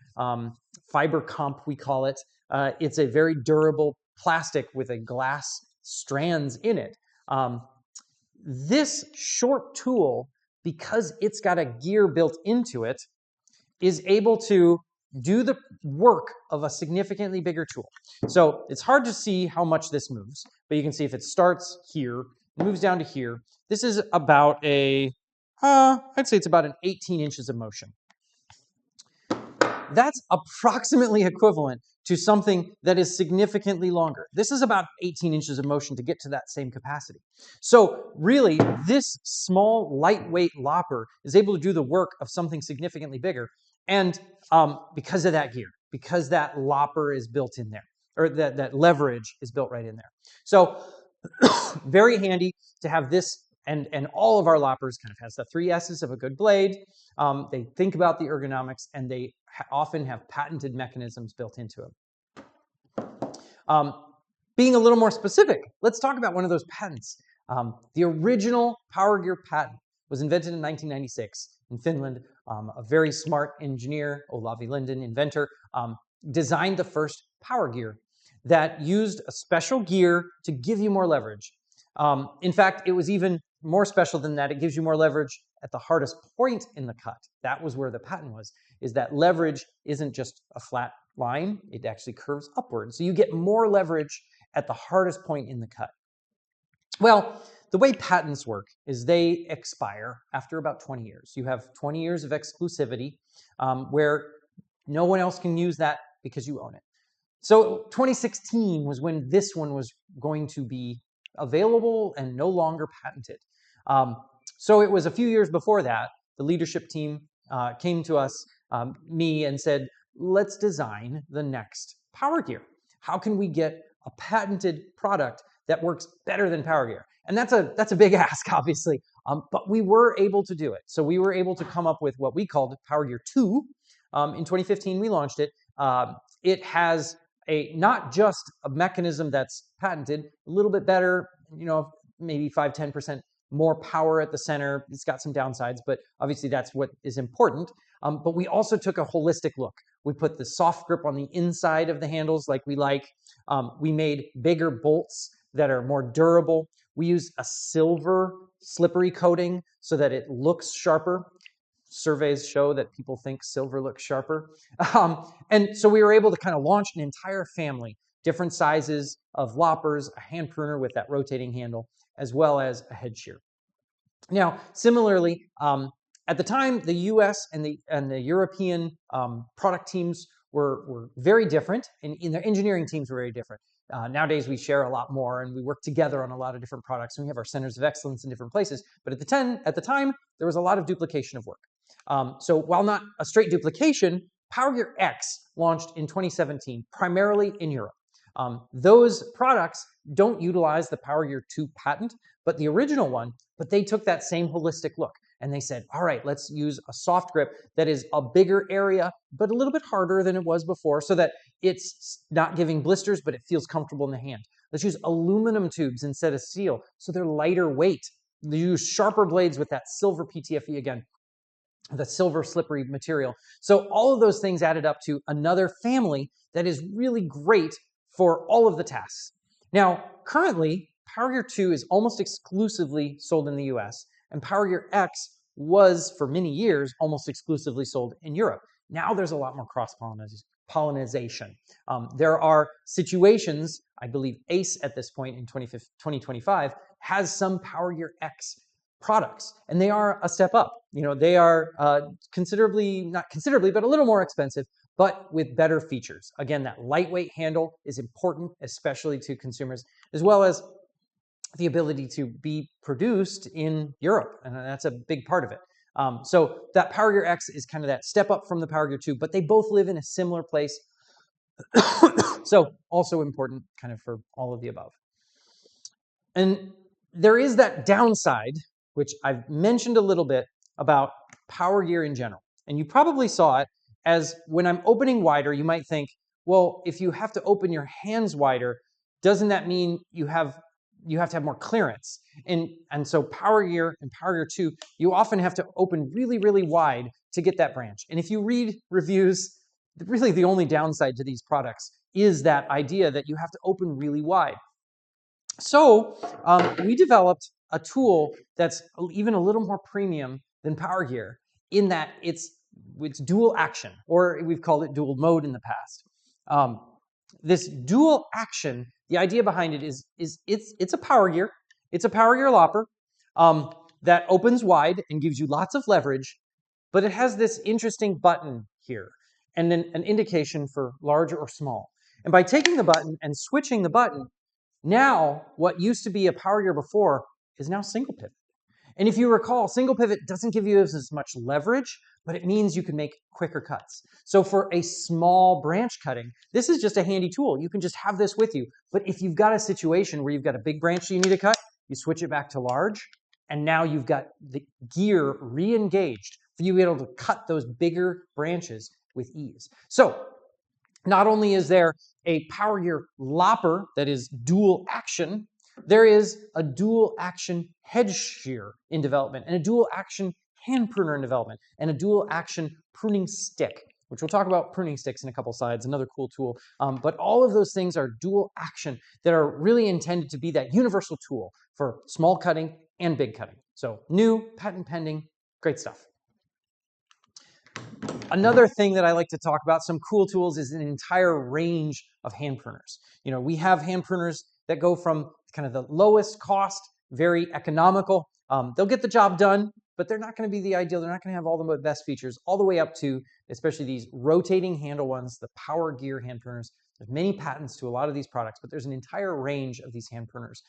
[SPEAKER 1] fiber comp, we call it. It's a very durable plastic with a glass strands in it. This short tool, because it's got a gear built into it, is able to do the work of a significantly bigger tool. So it's hard to see how much this moves, but you can see if it starts here, moves down to here. This is about I'd say it's about an 18 inches of motion. That's approximately equivalent to something that is significantly longer. This is about 18 inches of motion to get to that same capacity. So really, this small, lightweight lopper is able to do the work of something significantly bigger. And because of that gear, because that lopper is built in there, or that leverage is built right in there. So very handy to have this. And all of our loppers kind of has the 3 S's of a good blade. They think about the ergonomics, and they often have patented mechanisms built into them. Being a little more specific, let's talk about one of those patents. The original power gear patent was invented in 1996 in Finland. A very smart engineer, Olavi Linden, inventor, designed the first power gear that used a special gear to give you more leverage. In fact, it was even more special than that. It gives you more leverage at the hardest point in the cut. That was where the patent was, is that leverage isn't just a flat line, it actually curves upward. So you get more leverage at the hardest point in the cut. Well, the way patents work is they expire after about 20 years. You have 20 years of exclusivity where no one else can use that because you own it. So 2016 was when this one was going to be available and no longer patented. So it was a few years before that, the leadership team came to us, me, and said, let's design the next power gear. How can we get a patented product that works better than power gear? And that's a big ask, obviously, but we were able to do it. So we were able to come up with what we called Power Gear 2. In 2015, we launched it. It has not just a mechanism that's patented, a little bit better, maybe 5-10% more power at the center. It's got some downsides, but obviously that's what is important. But we also took a holistic look. We put the soft grip on the inside of the handles like we like. We made bigger bolts that are more durable. We use a silver slippery coating so that it looks sharper. Surveys show that people think silver looks sharper. And so we were able to kind of launch an entire family, different sizes of loppers, a hand pruner with that rotating handle, as well as a head shear. Now, similarly, at the time, the US and the European product teams were very different, and their engineering teams were very different. Nowadays, we share a lot more, and we work together on a lot of different products, and we have our centers of excellence in different places. But at the time, there was a lot of duplication of work. So while not a straight duplication, Power Gear X launched in 2017, primarily in Europe. Those products don't utilize the Power Gear 2 patent, but the original one, but they took that same holistic look. And they said, all right, let's use a soft grip that is a bigger area, but a little bit harder than it was before so that it's not giving blisters, but it feels comfortable in the hand. Let's use aluminum tubes instead of steel so they're lighter weight. They use sharper blades with that silver PTFE again, the silver slippery material. So all of those things added up to another family that is really great for all of the tasks. Now, currently, Power Gear 2 is almost exclusively sold in the US, and Power Gear X was, for many years, almost exclusively sold in Europe. Now there's a lot more cross-pollination. There are situations, I believe ACE at this point in 2025 has some Power Gear X products, and they are a step up. They are not considerably, but a little more expensive, but with better features. Again, that lightweight handle is important, especially to consumers, as well as the ability to be produced in Europe, and that's a big part of it. So that Power Gear X is kind of that step up from the Power Gear 2, but they both live in a similar place. So also important kind of for all of the above. And there is that downside, which I've mentioned a little bit about Power Gear in general. And you probably saw it as when I'm opening wider, you might think, well, if you have to open your hands wider, doesn't that mean you have to have more clearance? And so Power Gear and Power Gear 2, you often have to open really, really wide to get that branch. And if you read reviews, really the only downside to these products is that idea that you have to open really wide. So we developed a tool that's even a little more premium than Power Gear in that it's dual action, or we've called it dual mode in the past. This dual action, the idea behind it is it's a Power Gear. It's a Power Gear lopper that opens wide and gives you lots of leverage, but it has this interesting button here and then an indication for large or small. And by taking the button and switching the button, now what used to be a Power Gear before is now single pivot. And if you recall, single pivot doesn't give you as much leverage, but it means you can make quicker cuts. So for a small branch cutting, this is just a handy tool. You can just have this with you. But if you've got a situation where you've got a big branch you need to cut, you switch it back to large, and now you've got the gear re-engaged for you to be able to cut those bigger branches with ease. So not only is there a Power Gear lopper that is dual action, there is a dual action head shear in development, and a dual action hand pruner in development, and a dual action pruning stick. which we'll talk about pruning sticks in a couple slides, another cool tool. But all of those things are dual action that are really intended to be that universal tool for small cutting and big cutting. So new, patent pending, great stuff. Another thing that I like to talk about, some cool tools, is an entire range of hand pruners. You know, we have hand pruners that go from kind of the lowest cost, very economical. They'll get the job done, but they're not going to be the ideal. They're not going to have all the best features, all the way up to, especially these rotating handle ones, the power gear hand pruners. There's many patents to a lot of these products, but there's an entire range of these hand pruners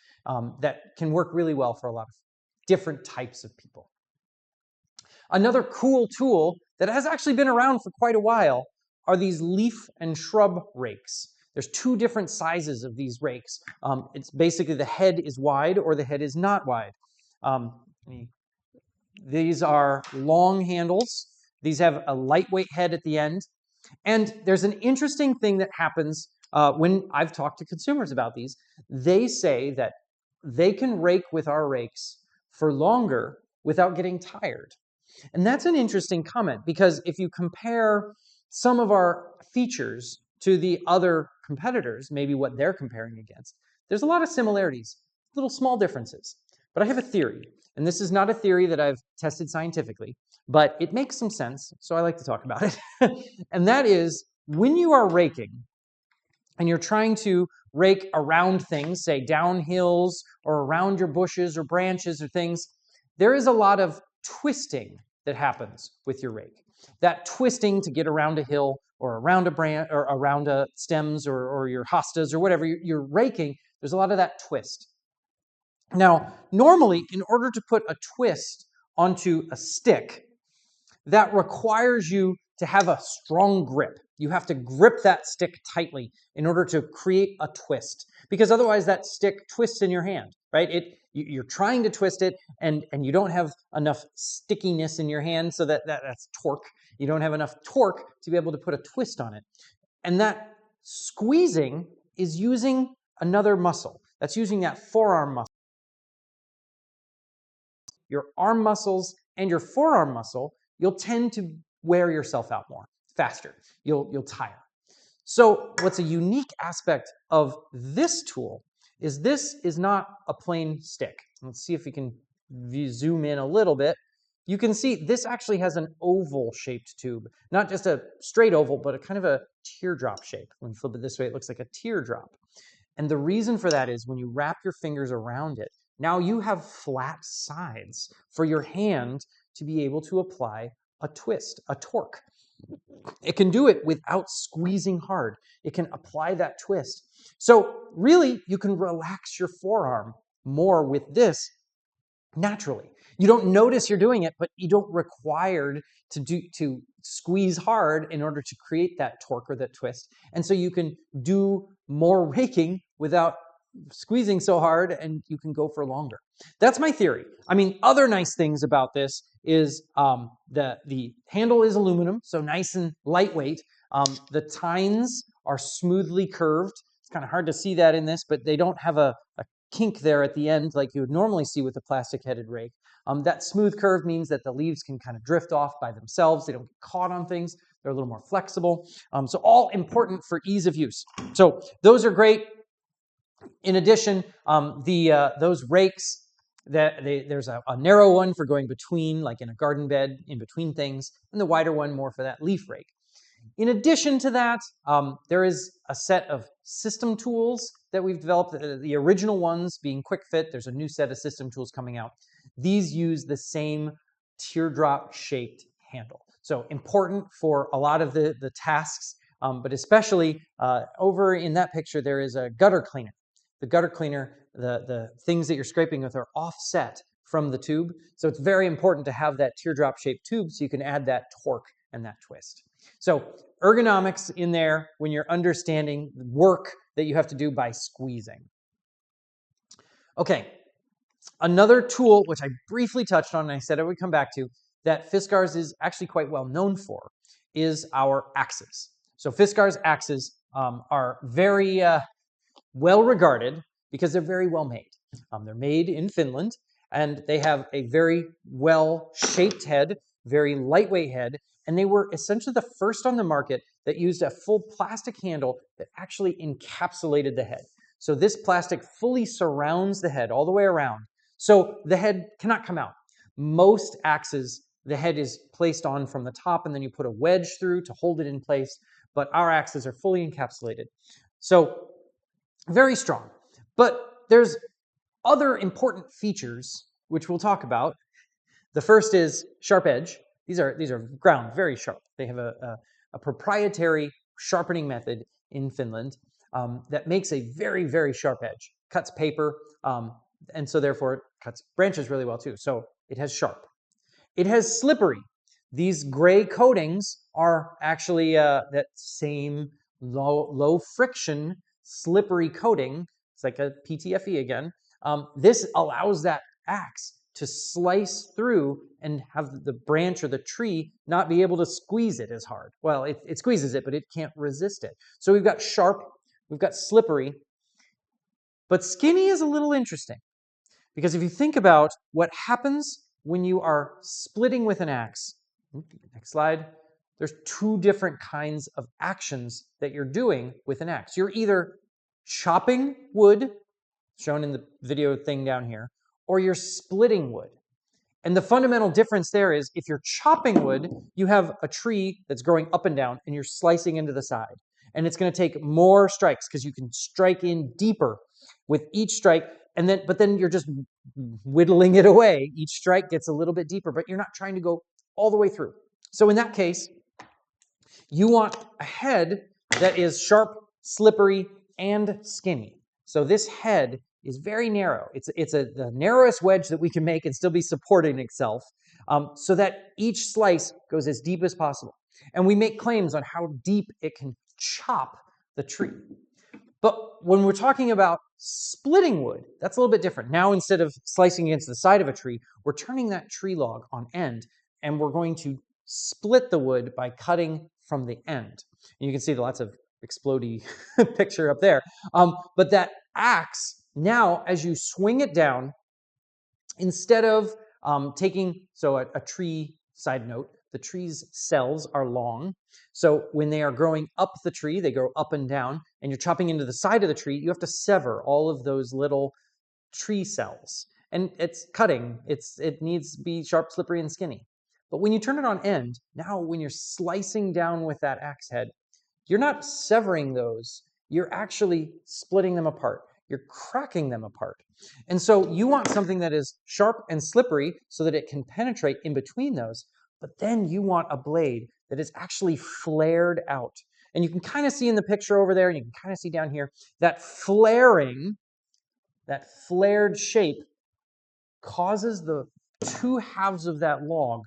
[SPEAKER 1] that can work really well for a lot of different types of people. Another cool tool that has actually been around for quite a while are these leaf and shrub rakes. There's two different sizes of these rakes. It's basically the head is wide or the head is not wide. These are long handles. These have a lightweight head at the end. And there's an interesting thing that happens when I've talked to consumers about these. They say that they can rake with our rakes for longer without getting tired. And that's an interesting comment, because if you compare some of our features to the other competitors, maybe what they're comparing against, there's a lot of similarities, little small differences. But I have a theory, and this is not a theory that I've tested scientifically, but it makes some sense, so I like to talk about it. And that is, when you are raking and you're trying to rake around things, say down hills or around your bushes or branches or things, there is a lot of twisting that happens with your rake. That twisting to get around a hill or around a branch or around a stems or your hostas or whatever you're raking, there's a lot of that twist. Now, normally, in order to put a twist onto a stick, that requires you to have a strong grip. You have to grip that stick tightly in order to create a twist, because otherwise that stick twists in your hand, right? You're trying to twist it, and you don't have enough stickiness in your hand, so that's torque. You don't have enough torque to be able to put a twist on it. And that squeezing is using another muscle. That's using that forearm muscle. Your arm muscles and your forearm muscle, you'll tend to wear yourself out more, faster. You'll tire. So what's a unique aspect of this tool is this is not a plain stick. Let's see if we can zoom in a little bit. You can see this actually has an oval-shaped tube, not just a straight oval, but a kind of a teardrop shape. When you flip it this way, it looks like a teardrop. And the reason for that is when you wrap your fingers around it, now you have flat sides for your hand to be able to apply a twist, a torque. It can do it without squeezing hard. It can apply that twist. So really, you can relax your forearm more with this naturally. You don't notice you're doing it, but you don't require to squeeze hard in order to create that torque or that twist. And so you can do more raking without squeezing so hard, and you can go for longer. That's my theory. I mean, other nice things about this is the handle is aluminum, so nice and lightweight. The tines are smoothly curved. It's kind of hard to see that in this, but they don't have a kink there at the end like you would normally see with a plastic-headed rake. That smooth curve means that the leaves can kind of drift off by themselves. They don't get caught on things. They're a little more flexible. So all important for ease of use. So those are great. In addition, those rakes, there's a narrow one for going between, like in a garden bed, in between things, and the wider one more for that leaf rake. In addition to that, there is a set of system tools that we've developed, the original ones being quick fit. There's a new set of system tools coming out. These use the same teardrop-shaped handle. So important for a lot of the tasks, but especially over in that picture, there is a gutter cleaner. The gutter cleaner, the things that you're scraping with are offset from the tube. So it's very important to have that teardrop-shaped tube so you can add that torque and that twist. So ergonomics in there when you're understanding the work that you have to do by squeezing. Okay, another tool, which I briefly touched on and I said I would come back to, that Fiskars is actually quite well known for, is our axes. So Fiskars axes are very well regarded because they're very well made. They're made in Finland, and they have a very well shaped head. very lightweight head, and they were essentially the first on the market that used a full plastic handle that actually encapsulated the head. So this plastic fully surrounds the head all the way around, so the head cannot come out. Most axes, the head is placed on from the top, and then you put a wedge through to hold it in place, but our axes are fully encapsulated. So very strong. But there's other important features which we'll talk about. The first is sharp edge. These are ground very sharp. They have a proprietary sharpening method in Finland that makes a very, very sharp edge. Cuts paper, and so therefore it cuts branches really well too. So it has sharp. It has slippery. These gray coatings are actually that same low friction slippery coating. It's like a PTFE again. This allows that axe to slice through and have the branch or the tree not be able to squeeze it as hard. Well, it squeezes it, but it can't resist it. So we've got sharp, we've got slippery, but skinny is a little interesting, because if you think about what happens when you are splitting with an axe, next slide, there's two different kinds of actions that you're doing with an axe. You're either chopping wood, shown in the video thing down here, or you're splitting wood. And the fundamental difference there is if you're chopping wood, you have a tree that's growing up and down, and you're slicing into the side. And it's going to take more strikes because you can strike in deeper with each strike, but then you're just whittling it away. Each strike gets a little bit deeper, but you're not trying to go all the way through. So in that case, you want a head that is sharp, slippery, and skinny. So this head is very narrow. It's the narrowest wedge that we can make and still be supporting itself, so that each slice goes as deep as possible. And we make claims on how deep it can chop the tree. But when we're talking about splitting wood, that's a little bit different. Now, instead of slicing against the side of a tree, we're turning that tree log on end, and we're going to split the wood by cutting from the end. And you can see lots of explodey picture up there. But that axe, now, as you swing it down, instead of taking, so a tree, side note, the tree's cells are long. So when they are growing up the tree, they go up and down, and you're chopping into the side of the tree, you have to sever all of those little tree cells. And it's cutting. It needs to be sharp, slippery, and skinny. But when you turn it on end, now when you're slicing down with that axe head, you're not severing those. You're actually splitting them apart. You're cracking them apart. And so you want something that is sharp and slippery so that it can penetrate in between those. But then you want a blade that is actually flared out. And you can kind of see in the picture over there, and you can kind of see down here, that flaring, that flared shape causes the two halves of that log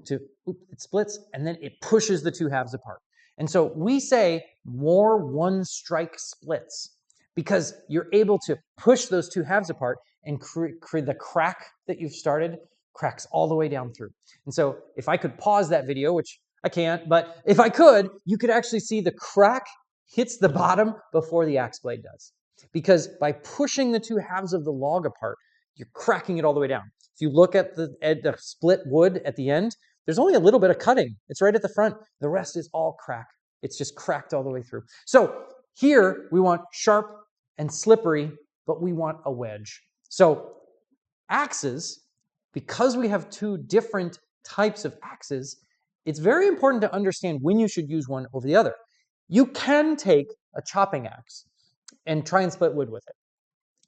[SPEAKER 1] to, it splits, and then it pushes the two halves apart. And so we say more one-strike splits, because you're able to push those two halves apart, and the crack that you've started cracks all the way down through. And so if I could pause that video, which I can't, but if I could, you could actually see the crack hits the bottom before the axe blade does. Because by pushing the two halves of the log apart, you're cracking it all the way down. If you look at the split wood at the end, there's only a little bit of cutting. It's right at the front. The rest is all crack. It's just cracked all the way through. So here we want sharp and slippery, but we want a wedge. So axes, because we have two different types of axes, it's very important to understand when you should use one over the other. You can take a chopping axe and try and split wood with it,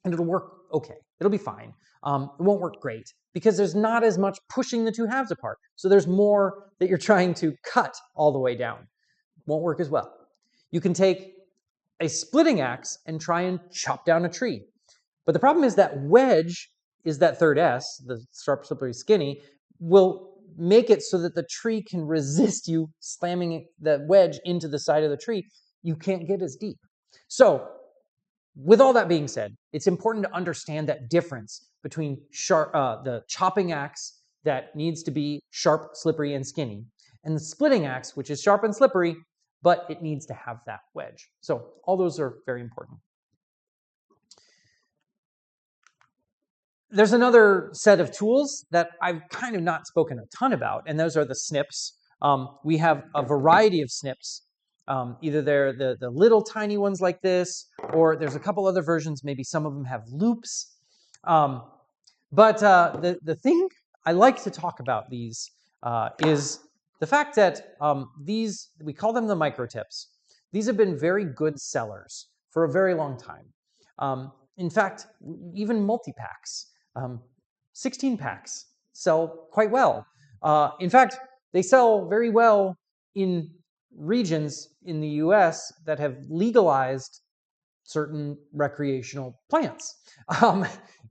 [SPEAKER 1] and it'll work okay. It'll be fine. It won't work great because there's not as much pushing the two halves apart. So there's more that you're trying to cut all the way down. Won't work as well. You can take a splitting axe and try and chop down a tree. But the problem is that wedge is that third S, the sharp, slippery, skinny, will make it so that the tree can resist you slamming the wedge into the side of the tree. You can't get as deep. So with all that being said, it's important to understand that difference between the chopping axe that needs to be sharp, slippery, and skinny, and the splitting axe, which is sharp and slippery, but it needs to have that wedge. So all those are very important. There's another set of tools that I've kind of not spoken a ton about, and those are the snips. We have a variety of snips. Either they're the little tiny ones like this, or there's a couple other versions. Maybe some of them have loops. But the thing I like to talk about these is the fact that these, we call them the micro tips. These have been very good sellers for a very long time. In fact, even multi-packs, 16 packs sell quite well. In fact, they sell very well in regions in the US that have legalized certain recreational plants.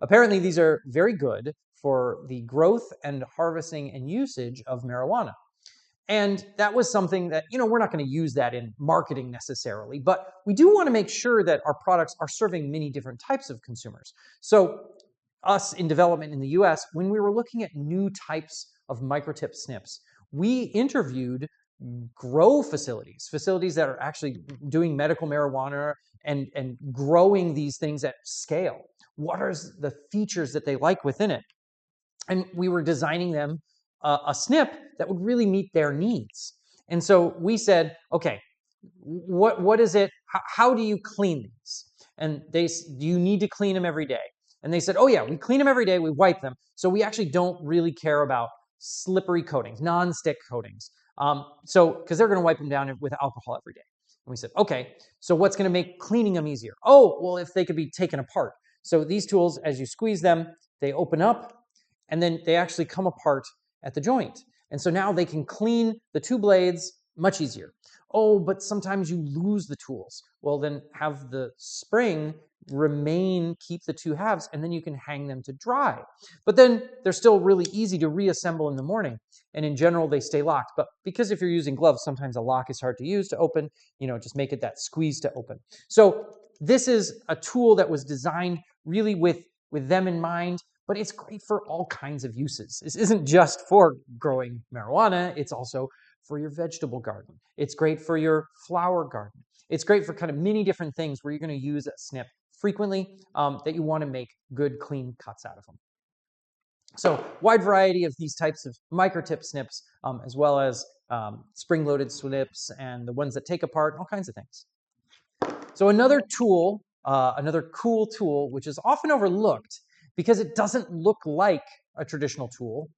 [SPEAKER 1] Apparently, these are very good for the growth and harvesting and usage of marijuana. And that was something that, we're not going to use that in marketing necessarily, but we do want to make sure that our products are serving many different types of consumers. So us in development in the US, when we were looking at new types of microtip snips, we interviewed grow facilities that are actually doing medical marijuana and growing these things at scale. What are the features that they like within it? And we were designing them a snip that would really meet their needs. And so we said, okay, what is it? How do you clean these? And do you need to clean them every day? And they said, oh yeah, we clean them every day, we wipe them. So we actually don't really care about slippery coatings, non-stick coatings. Because they're going to wipe them down with alcohol every day. And we said, okay, so what's going to make cleaning them easier? Oh, well, if they could be taken apart. So these tools, as you squeeze them, they open up, and then they actually come apart at the joint. And so now they can clean the two blades much easier. Oh, but sometimes you lose the tools. Well, then have the spring keep the two halves, and then you can hang them to dry. But then they're still really easy to reassemble in the morning. And in general, they stay locked. But because if you're using gloves, sometimes a lock is hard to use to open, just make it that squeeze to open. So this is a tool that was designed really with them in mind, but it's great for all kinds of uses. This isn't just for growing marijuana, it's also for your vegetable garden. It's great for your flower garden. It's great for kind of many different things where you're going to use a snip frequently that you want to make good, clean cuts out of them. So wide variety of these types of microtip snips, as well as spring-loaded snips and the ones that take apart, all kinds of things. So another tool, another cool tool, which is often overlooked because it doesn't look like a traditional tool,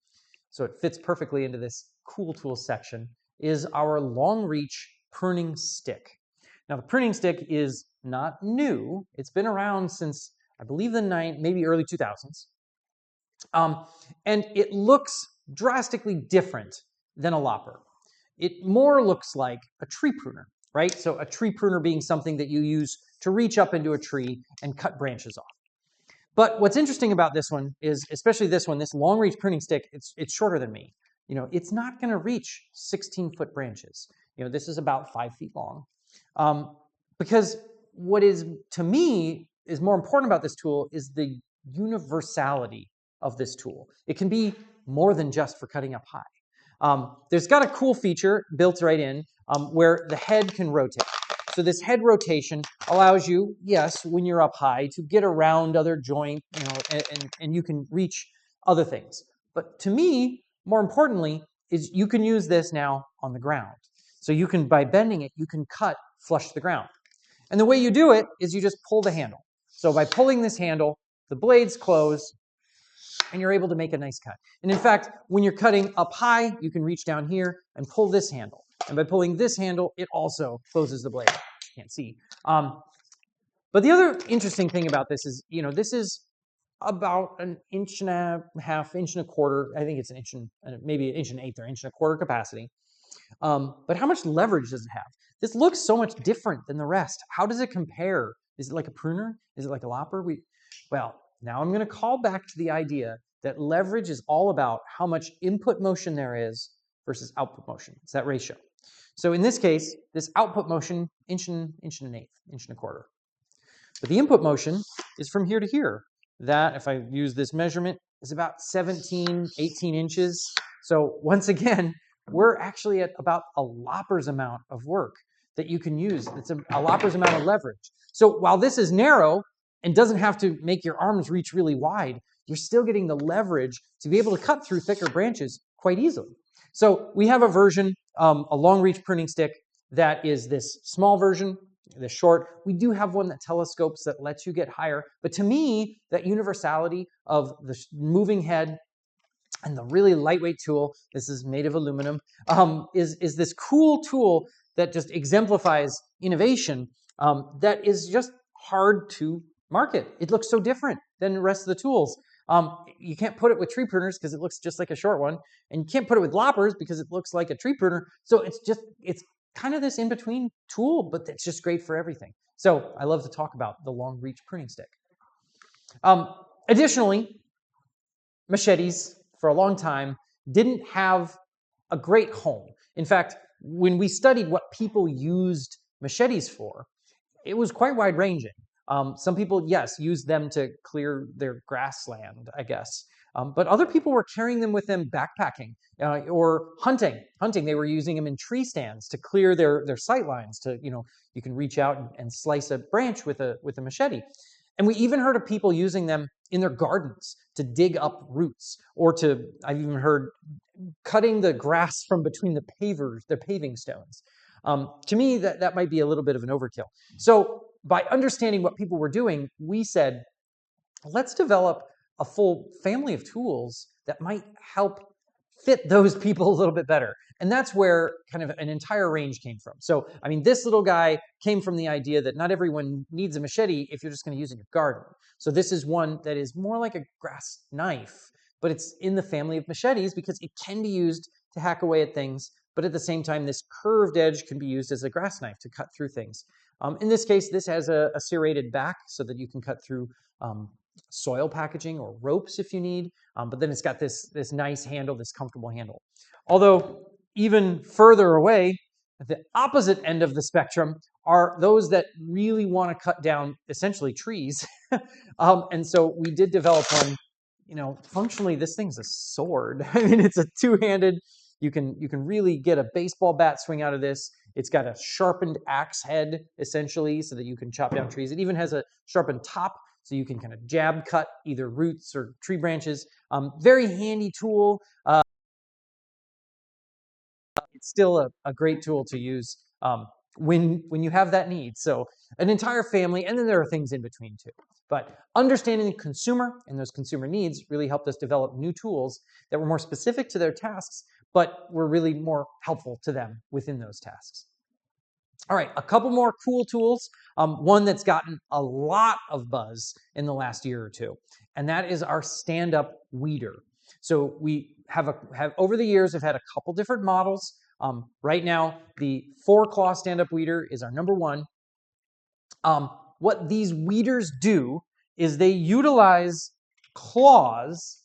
[SPEAKER 1] so it fits perfectly into this cool tools section, is our long reach pruning stick. Now the pruning stick is not new. It's been around since, I believe, maybe early 2000s. And it looks drastically different than a lopper. It more looks like a tree pruner, right? So a tree pruner being something that you use to reach up into a tree and cut branches off. But what's interesting about this one is, especially this one, this long reach pruning stick, it's shorter than me. It's not going to reach 16-foot branches. This is about 5 feet long. Because what is, to me, is more important about this tool is the universality of this tool. It can be more than just for cutting up high. There's got a cool feature built right in where the head can rotate. So this head rotation allows you, yes, when you're up high, to get around other joints, and you can reach other things. But to me, more importantly, is you can use this now on the ground. So you can, by bending it, you can cut flush to the ground. And the way you do it is you just pull the handle. So by pulling this handle, the blades close, and you're able to make a nice cut. And in fact, when you're cutting up high, you can reach down here and pull this handle. And by pulling this handle, it also closes the blade. You can't see. But the other interesting thing about this is, this is about an inch and a half, inch and a quarter. I think it's an inch and maybe an inch and an eighth or inch and a quarter capacity. But how much leverage does it have? This looks so much different than the rest. How does it compare? Is it like a pruner? Is it like a lopper? Well, now I'm going to call back to the idea that leverage is all about how much input motion there is versus output motion. It's that ratio. So in this case, this output motion, inch and an eighth, inch and a quarter. But the input motion is from here to here. That, if I use this measurement, is about 17, 18 inches. So once again, we're actually at about a lopper's amount of work that you can use. It's a lopper's amount of leverage. So while this is narrow and doesn't have to make your arms reach really wide, you're still getting the leverage to be able to cut through thicker branches quite easily. So we have a version, a long reach pruning stick that is this small version, the short. We do have one that telescopes that lets you get higher. But to me, that universality of the moving head and the really lightweight tool, this is made of aluminum, is this cool tool that just exemplifies innovation that is just hard to market. It looks so different than the rest of the tools. You can't put it with tree pruners because it looks just like a short one, and you can't put it with loppers because it looks like a tree pruner. So it's kind of this in-between tool, but it's just great for everything. So I love to talk about the long reach pruning stick. Additionally, machetes for a long time didn't have a great home. In fact, when we studied what people used machetes for, it was quite wide-ranging. Some people, yes, used them to clear their grassland, I guess. But other people were carrying them with them backpacking or hunting. They were using them in tree stands to clear their sight lines. You can reach out and slice a branch with a machete. And we even heard of people using them in their gardens to dig up roots, or I've even heard cutting the grass from between the paving stones. To me, that might be a little bit of an overkill. So by understanding what people were doing, we said, let's develop a full family of tools that might help fit those people a little bit better. And that's where kind of an entire range came from. So, I mean, this little guy came from the idea that not everyone needs a machete if you're just going to use it in your garden. So this is one that is more like a grass knife, but it's in the family of machetes because it can be used to hack away at things. But at the same time, this curved edge can be used as a grass knife to cut through things. In this case, this has a serrated back so that you can cut through soil packaging or ropes if you need. But then it's got this nice handle, this comfortable handle. Although even further away, at the opposite end of the spectrum, are those that really want to cut down essentially trees. And so we did develop one. Functionally, this thing's a sword. I mean, it's a two-handed. You can really get a baseball bat swing out of this. It's got a sharpened axe head, essentially, so that you can chop down trees. It even has a sharpened top, so you can kind of jab cut either roots or tree branches. Very handy tool. It's still a great tool to use when you have that need. So an entire family, and then there are things in between too. But understanding the consumer and those consumer needs really helped us develop new tools that were more specific to their tasks, but were really more helpful to them within those tasks. All right, a couple more cool tools. One that's gotten a lot of buzz in the last year or two, and that is our stand-up weeder. So we have over the years have had a couple different models. Right now, the 4-claw stand-up weeder is our number one. What these weeders do is they utilize claws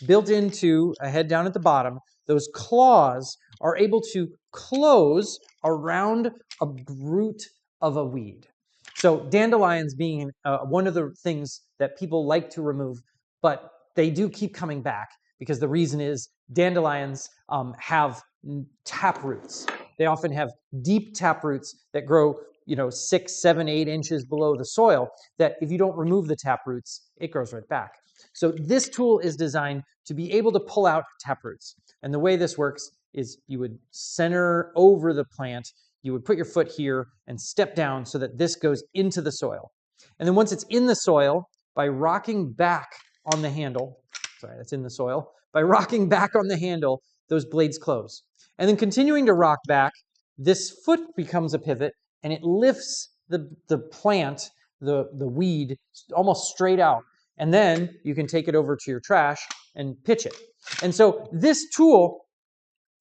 [SPEAKER 1] built into a head down at the bottom. Those claws are able to close around a root of a weed. So dandelions being one of the things that people like to remove, but they do keep coming back because the reason is dandelions have tap roots. They often have deep tap roots that grow 6, 7, 8 inches below the soil, that if you don't remove the tap roots, it grows right back. So this tool is designed to be able to pull out tap roots. And the way this works is you would center over the plant, you would put your foot here and step down so that this goes into the soil. And then once it's in the soil, by rocking back on the handle, that's in the soil, by rocking back on the handle, those blades close. And then continuing to rock back, this foot becomes a pivot and it lifts the plant, the weed, almost straight out. And then you can take it over to your trash and pitch it. And so this tool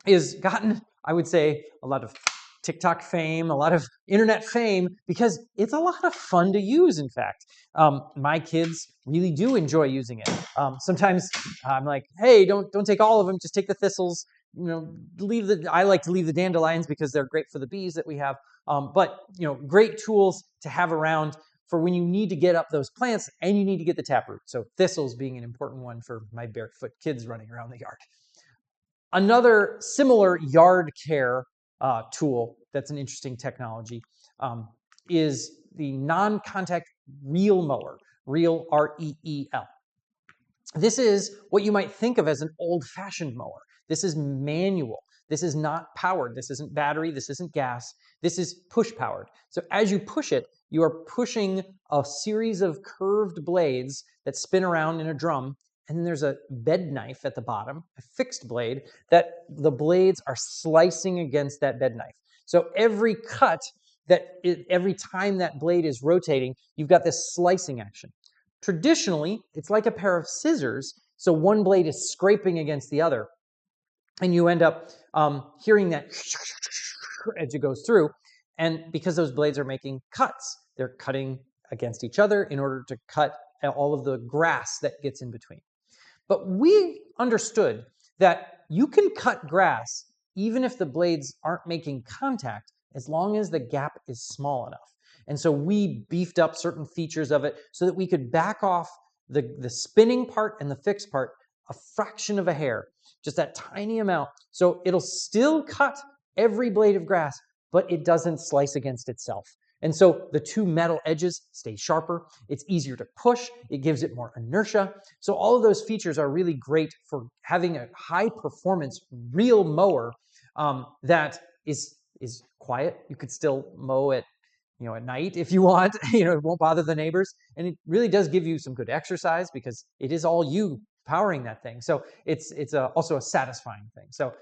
[SPEAKER 1] has gotten, I would say, a lot of TikTok fame, a lot of internet fame, because it's a lot of fun to use, in fact. My kids really do enjoy using it. Sometimes I'm like, hey, don't take all of them, just take the thistles. I like to leave the dandelions because they're great for the bees that we have. But great tools to have around for when you need to get up those plants and you need to get the taproot. So thistles being an important one for my barefoot kids running around the yard. Another similar yard care tool that's an interesting technology is the non-contact reel mower, reel, R-E-E-L. This is what you might think of as an old-fashioned mower. This is manual. This is not powered. This isn't battery. This isn't gas. This is push-powered. So as you push it, you are pushing a series of curved blades that spin around in a drum, and then there's a bed knife at the bottom, a fixed blade, that the blades are slicing against that bed knife. So every cut, every time that blade is rotating, you've got this slicing action. Traditionally, it's like a pair of scissors, so one blade is scraping against the other, and you end up hearing that as it goes through, and because those blades are making cuts, they're cutting against each other in order to cut all of the grass that gets in between. But we understood that you can cut grass even if the blades aren't making contact, as long as the gap is small enough. And so we beefed up certain features of it so that we could back off the spinning part and the fixed part a fraction of a hair, just that tiny amount. So it'll still cut every blade of grass, but it doesn't slice against itself. And so the two metal edges stay sharper. It's easier to push. It gives it more inertia. So all of those features are really great for having a high performance real mower that is quiet. You could still mow it, at night if you want. It won't bother the neighbors. And it really does give you some good exercise because it is all you powering that thing. So it's also a satisfying thing. So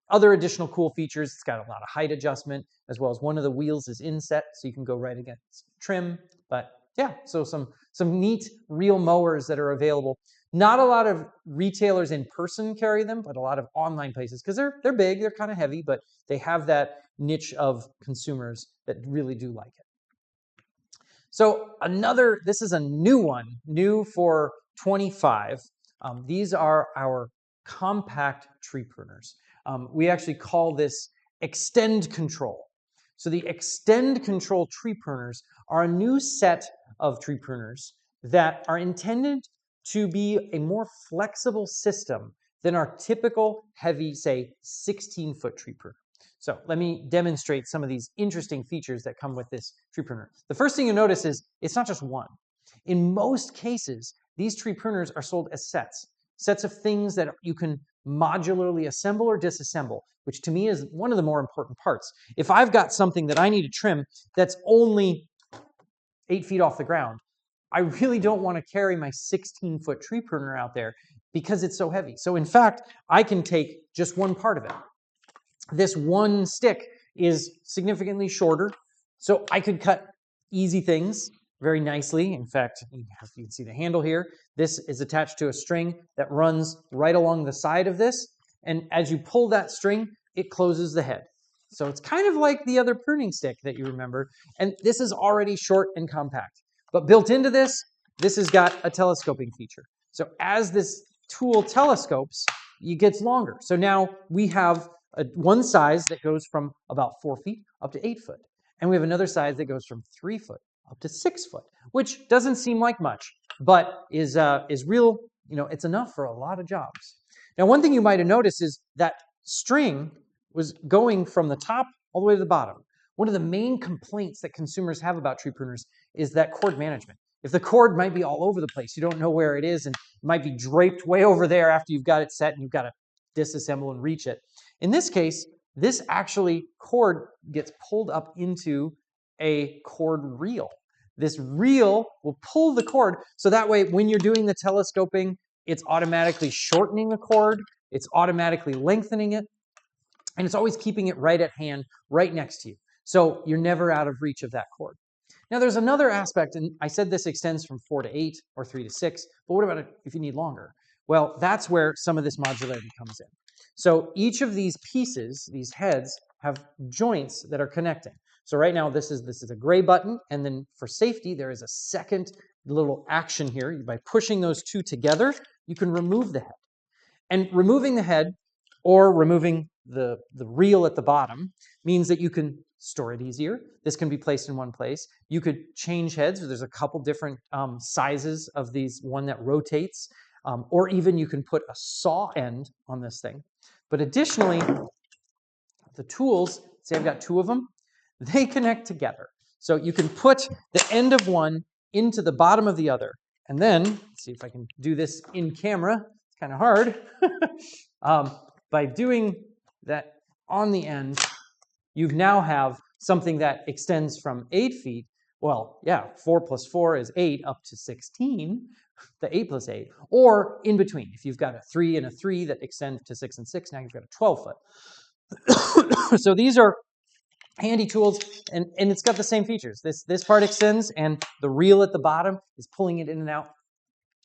[SPEAKER 1] other additional cool features, it's got a lot of height adjustment, as well as one of the wheels is inset, so you can go right against trim. But yeah, so some neat real mowers that are available. Not a lot of retailers in person carry them, but a lot of online places, because they're big, they're kind of heavy, but they have that niche of consumers that really do like it. So this is a new one, new for 25. These are our compact tree pruners. We actually call this Extend Control. So the Extend Control tree pruners are a new set of tree pruners that are intended to be a more flexible system than our typical heavy, say, 16-foot tree pruner. So let me demonstrate some of these interesting features that come with this tree pruner. The first thing you notice is it's not just one. In most cases, these tree pruners are sold as sets of things that you can modularly assemble or disassemble, which to me is one of the more important parts. If I've got something that I need to trim that's only 8 feet off the ground, I really don't want to carry my 16-foot tree pruner out there because it's so heavy. So in fact, I can take just one part of it. This one stick is significantly shorter, so I could cut easy things very nicely. In fact, you can see the handle here. This is attached to a string that runs right along the side of this, and as you pull that string, it closes the head. So it's kind of like the other pruning stick that you remember, and this is already short and compact. But built into this has got a telescoping feature. So as this tool telescopes, it gets longer. So now we have one size that goes from about 4 feet up to 8 foot. And we have another size that goes from 3 foot up to 6 foot, which doesn't seem like much, but is real, it's enough for a lot of jobs. Now, one thing you might have noticed is that string was going from the top all the way to the bottom. One of the main complaints that consumers have about tree pruners is that cord management. If the cord might be all over the place, you don't know where it is, and it might be draped way over there after you've got it set and you've got to disassemble and reach it. In this case, this cord gets pulled up into a cord reel. This reel will pull the cord, so that way when you're doing the telescoping, it's automatically shortening the cord, it's automatically lengthening it, and it's always keeping it right at hand, right next to you. So you're never out of reach of that cord. Now there's another aspect, and I said this extends from 4 to 8 or 3 to 6, but what about if you need longer? Well, that's where some of this modularity comes in. So each of these pieces, these heads, have joints that are connecting. So right now this is a gray button, and then for safety there is a second little action here. By pushing those two together, you can remove the head. And removing the head or removing the reel at the bottom means that you can store it easier. This can be placed in one place. You could change heads. There's a couple different sizes of these, one that rotates, or even you can put a saw end on this thing. But additionally, the tools, say I've got 2 of them, they connect together. So you can put the end of one into the bottom of the other, And then, let's see if I can do this in camera. It's kind of hard. By doing that on the end, you now have something that extends from 8 feet. Well, yeah, 4 plus 4 is 8 up to 16, the 8 plus 8, or in between. If you've got a 3 and a 3 that extend to 6 and 6, now you've got a 12 foot. So these are handy tools, and it's got the same features. This part extends, and the reel at the bottom is pulling it in and out.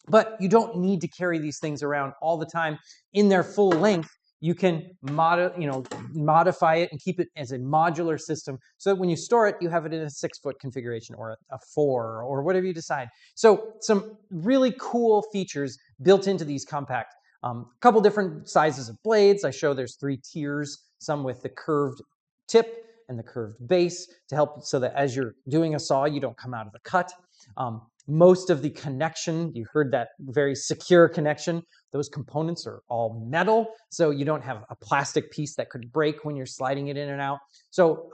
[SPEAKER 1] But you don't need to carry these things around all the time in their full length. You can modify it and keep it as a modular system so that when you store it, you have it in a 6-foot configuration or a 4 or whatever you decide. So some really cool features built into these compact. A couple different sizes of blades. I show there's 3 tiers, some with the curved tip and the curved base to help so that as you're doing a saw, you don't come out of the cut. Most of the connection, you heard that very secure connection, those components are all metal, so you don't have a plastic piece that could break when you're sliding it in and out. So,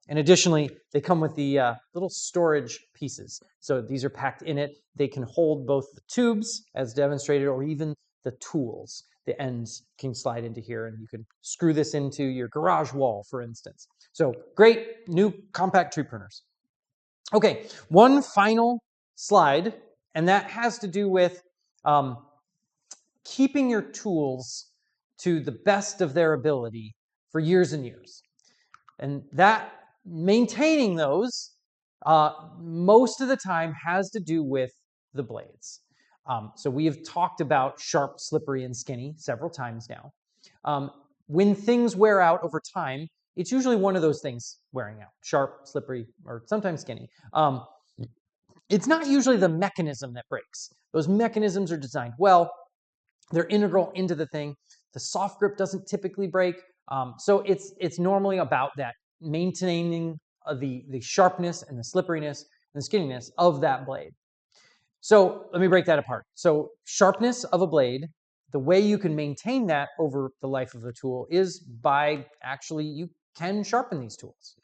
[SPEAKER 1] and additionally, they come with the little storage pieces. So these are packed in it. They can hold both the tubes, as demonstrated, or even the tools. The ends can slide into here, and you can screw this into your garage wall, for instance. So great new compact tree pruners. Okay, one final slide, and that has to do with keeping your tools to the best of their ability for years and years. And that maintaining those most of the time has to do with the blades. So we have talked about sharp, slippery, and skinny several times now. When things wear out over time, it's usually one of those things wearing out, sharp, slippery, or sometimes skinny. It's not usually the mechanism that breaks. Those mechanisms are designed well. They're integral into the thing. The soft grip doesn't typically break. So it's normally about that, maintaining the sharpness and the slipperiness and the skinniness of that blade. So let me break that apart. So sharpness of a blade, the way you can maintain that over the life of the tool is by actually, you can sharpen these tools.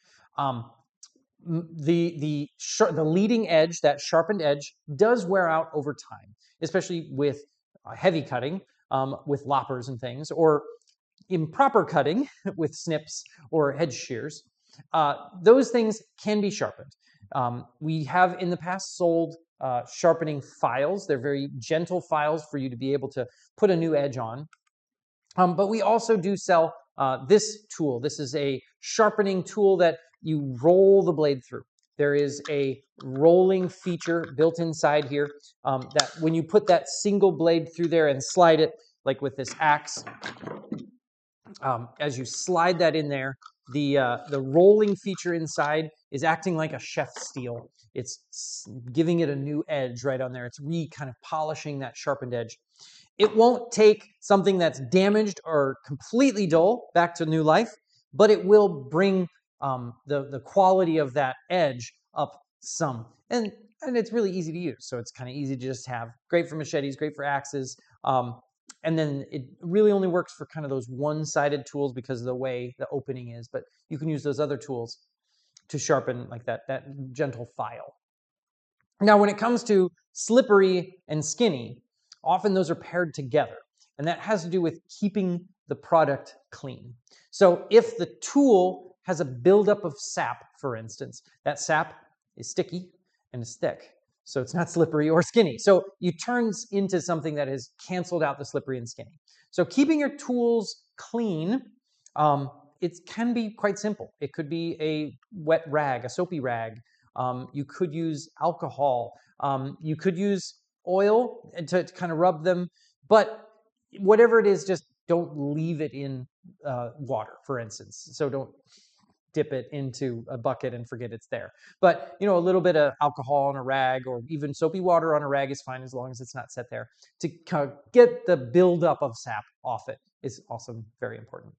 [SPEAKER 1] The leading edge, that sharpened edge, does wear out over time, especially with heavy cutting, with loppers and things, or improper cutting with snips or hedge shears. Those things can be sharpened. We have in the past sold sharpening files. They're very gentle files for you to be able to put a new edge on. But we also do sell this tool. This is a sharpening tool that you roll the blade through. There is a rolling feature built inside here that when you put that single blade through there and slide it, like with this axe, as you slide that in there, the rolling feature inside is acting like a chef steel. It's giving it a new edge right on there. It's kind of polishing that sharpened edge. It won't take something that's damaged or completely dull back to new life, but it will bring the quality of that edge up some. And it's really easy to use, so it's kind of easy to just have. Great for machetes, great for axes. And then it really only works for kind of those one-sided tools because of the way the opening is, but you can use those other tools to sharpen like that gentle file. Now, when it comes to slippery and skinny, often those are paired together, and that has to do with keeping the product clean. So if the tool has a buildup of sap, for instance, that sap is sticky and is thick, so it's not slippery or skinny. So it turns into something that has canceled out the slippery and skinny. So keeping your tools clean, it can be quite simple. It could be a wet rag, a soapy rag. You could use alcohol. You could use oil to kind of rub them. But whatever it is, just don't leave it in water, for instance. So don't dip it into a bucket and forget it's there. But, a little bit of alcohol on a rag or even soapy water on a rag is fine as long as it's not set there. To kind of get the buildup of sap off it is also very important.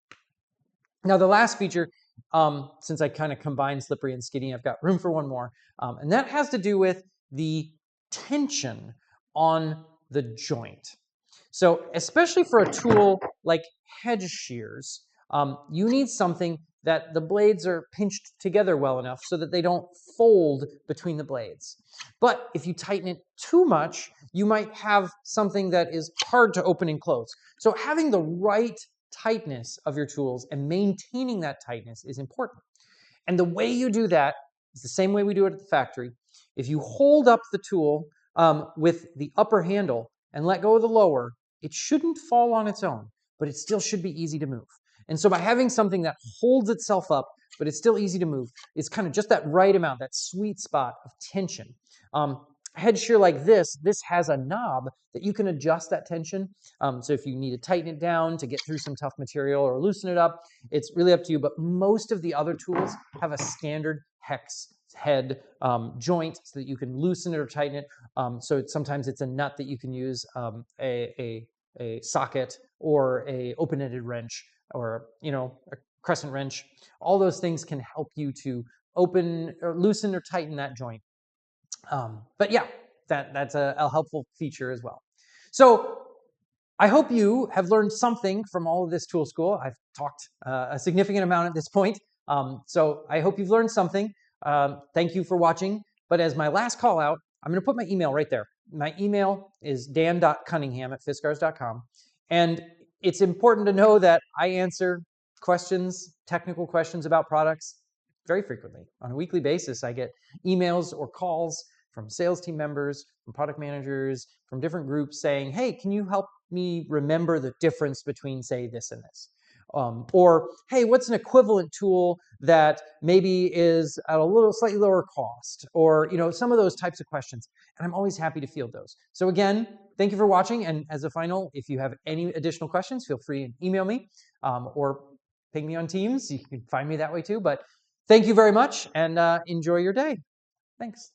[SPEAKER 1] Now, the last feature, since I kind of combined slippery and skinny, I've got room for one more, and that has to do with the tension on the joint. So especially for a tool like hedge shears, You need something that the blades are pinched together well enough so that they don't fold between the blades. But if you tighten it too much, you might have something that is hard to open and close. So having the right tightness of your tools and maintaining that tightness is important. And the way you do that is the same way we do it at the factory. If you hold up the tool with the upper handle and let go of the lower, it shouldn't fall on its own, but it still should be easy to move. And so by having something that holds itself up, but it's still easy to move, it's kind of just that right amount, that sweet spot of tension. Head shear like this has a knob that you can adjust that tension. So if you need to tighten it down to get through some tough material or loosen it up, it's really up to you. But most of the other tools have a standard hex head joint so that you can loosen it or tighten it. So sometimes it's a nut that you can use, a socket or a open-ended wrench, or a crescent wrench. All those things can help you to open or loosen or tighten that joint. But yeah, that's a helpful feature as well. So I hope you have learned something from all of this tool school. I've talked a significant amount at this point. So I hope you've learned something. Thank you for watching. But as my last call out, I'm going to put my email right there. My email is dan.cunningham@fiskars.com. And it's important to know that I answer questions, technical questions about products very frequently. On a weekly basis, I get emails or calls from sales team members, from product managers, from different groups saying, hey, can you help me remember the difference between, say, this and this? Or, hey, what's an equivalent tool that maybe is at a little slightly lower cost? Or, some of those types of questions. And I'm always happy to field those. So again, thank you for watching. And as a final, if you have any additional questions, feel free to email me or ping me on Teams. You can find me that way too. But thank you very much, and enjoy your day. Thanks.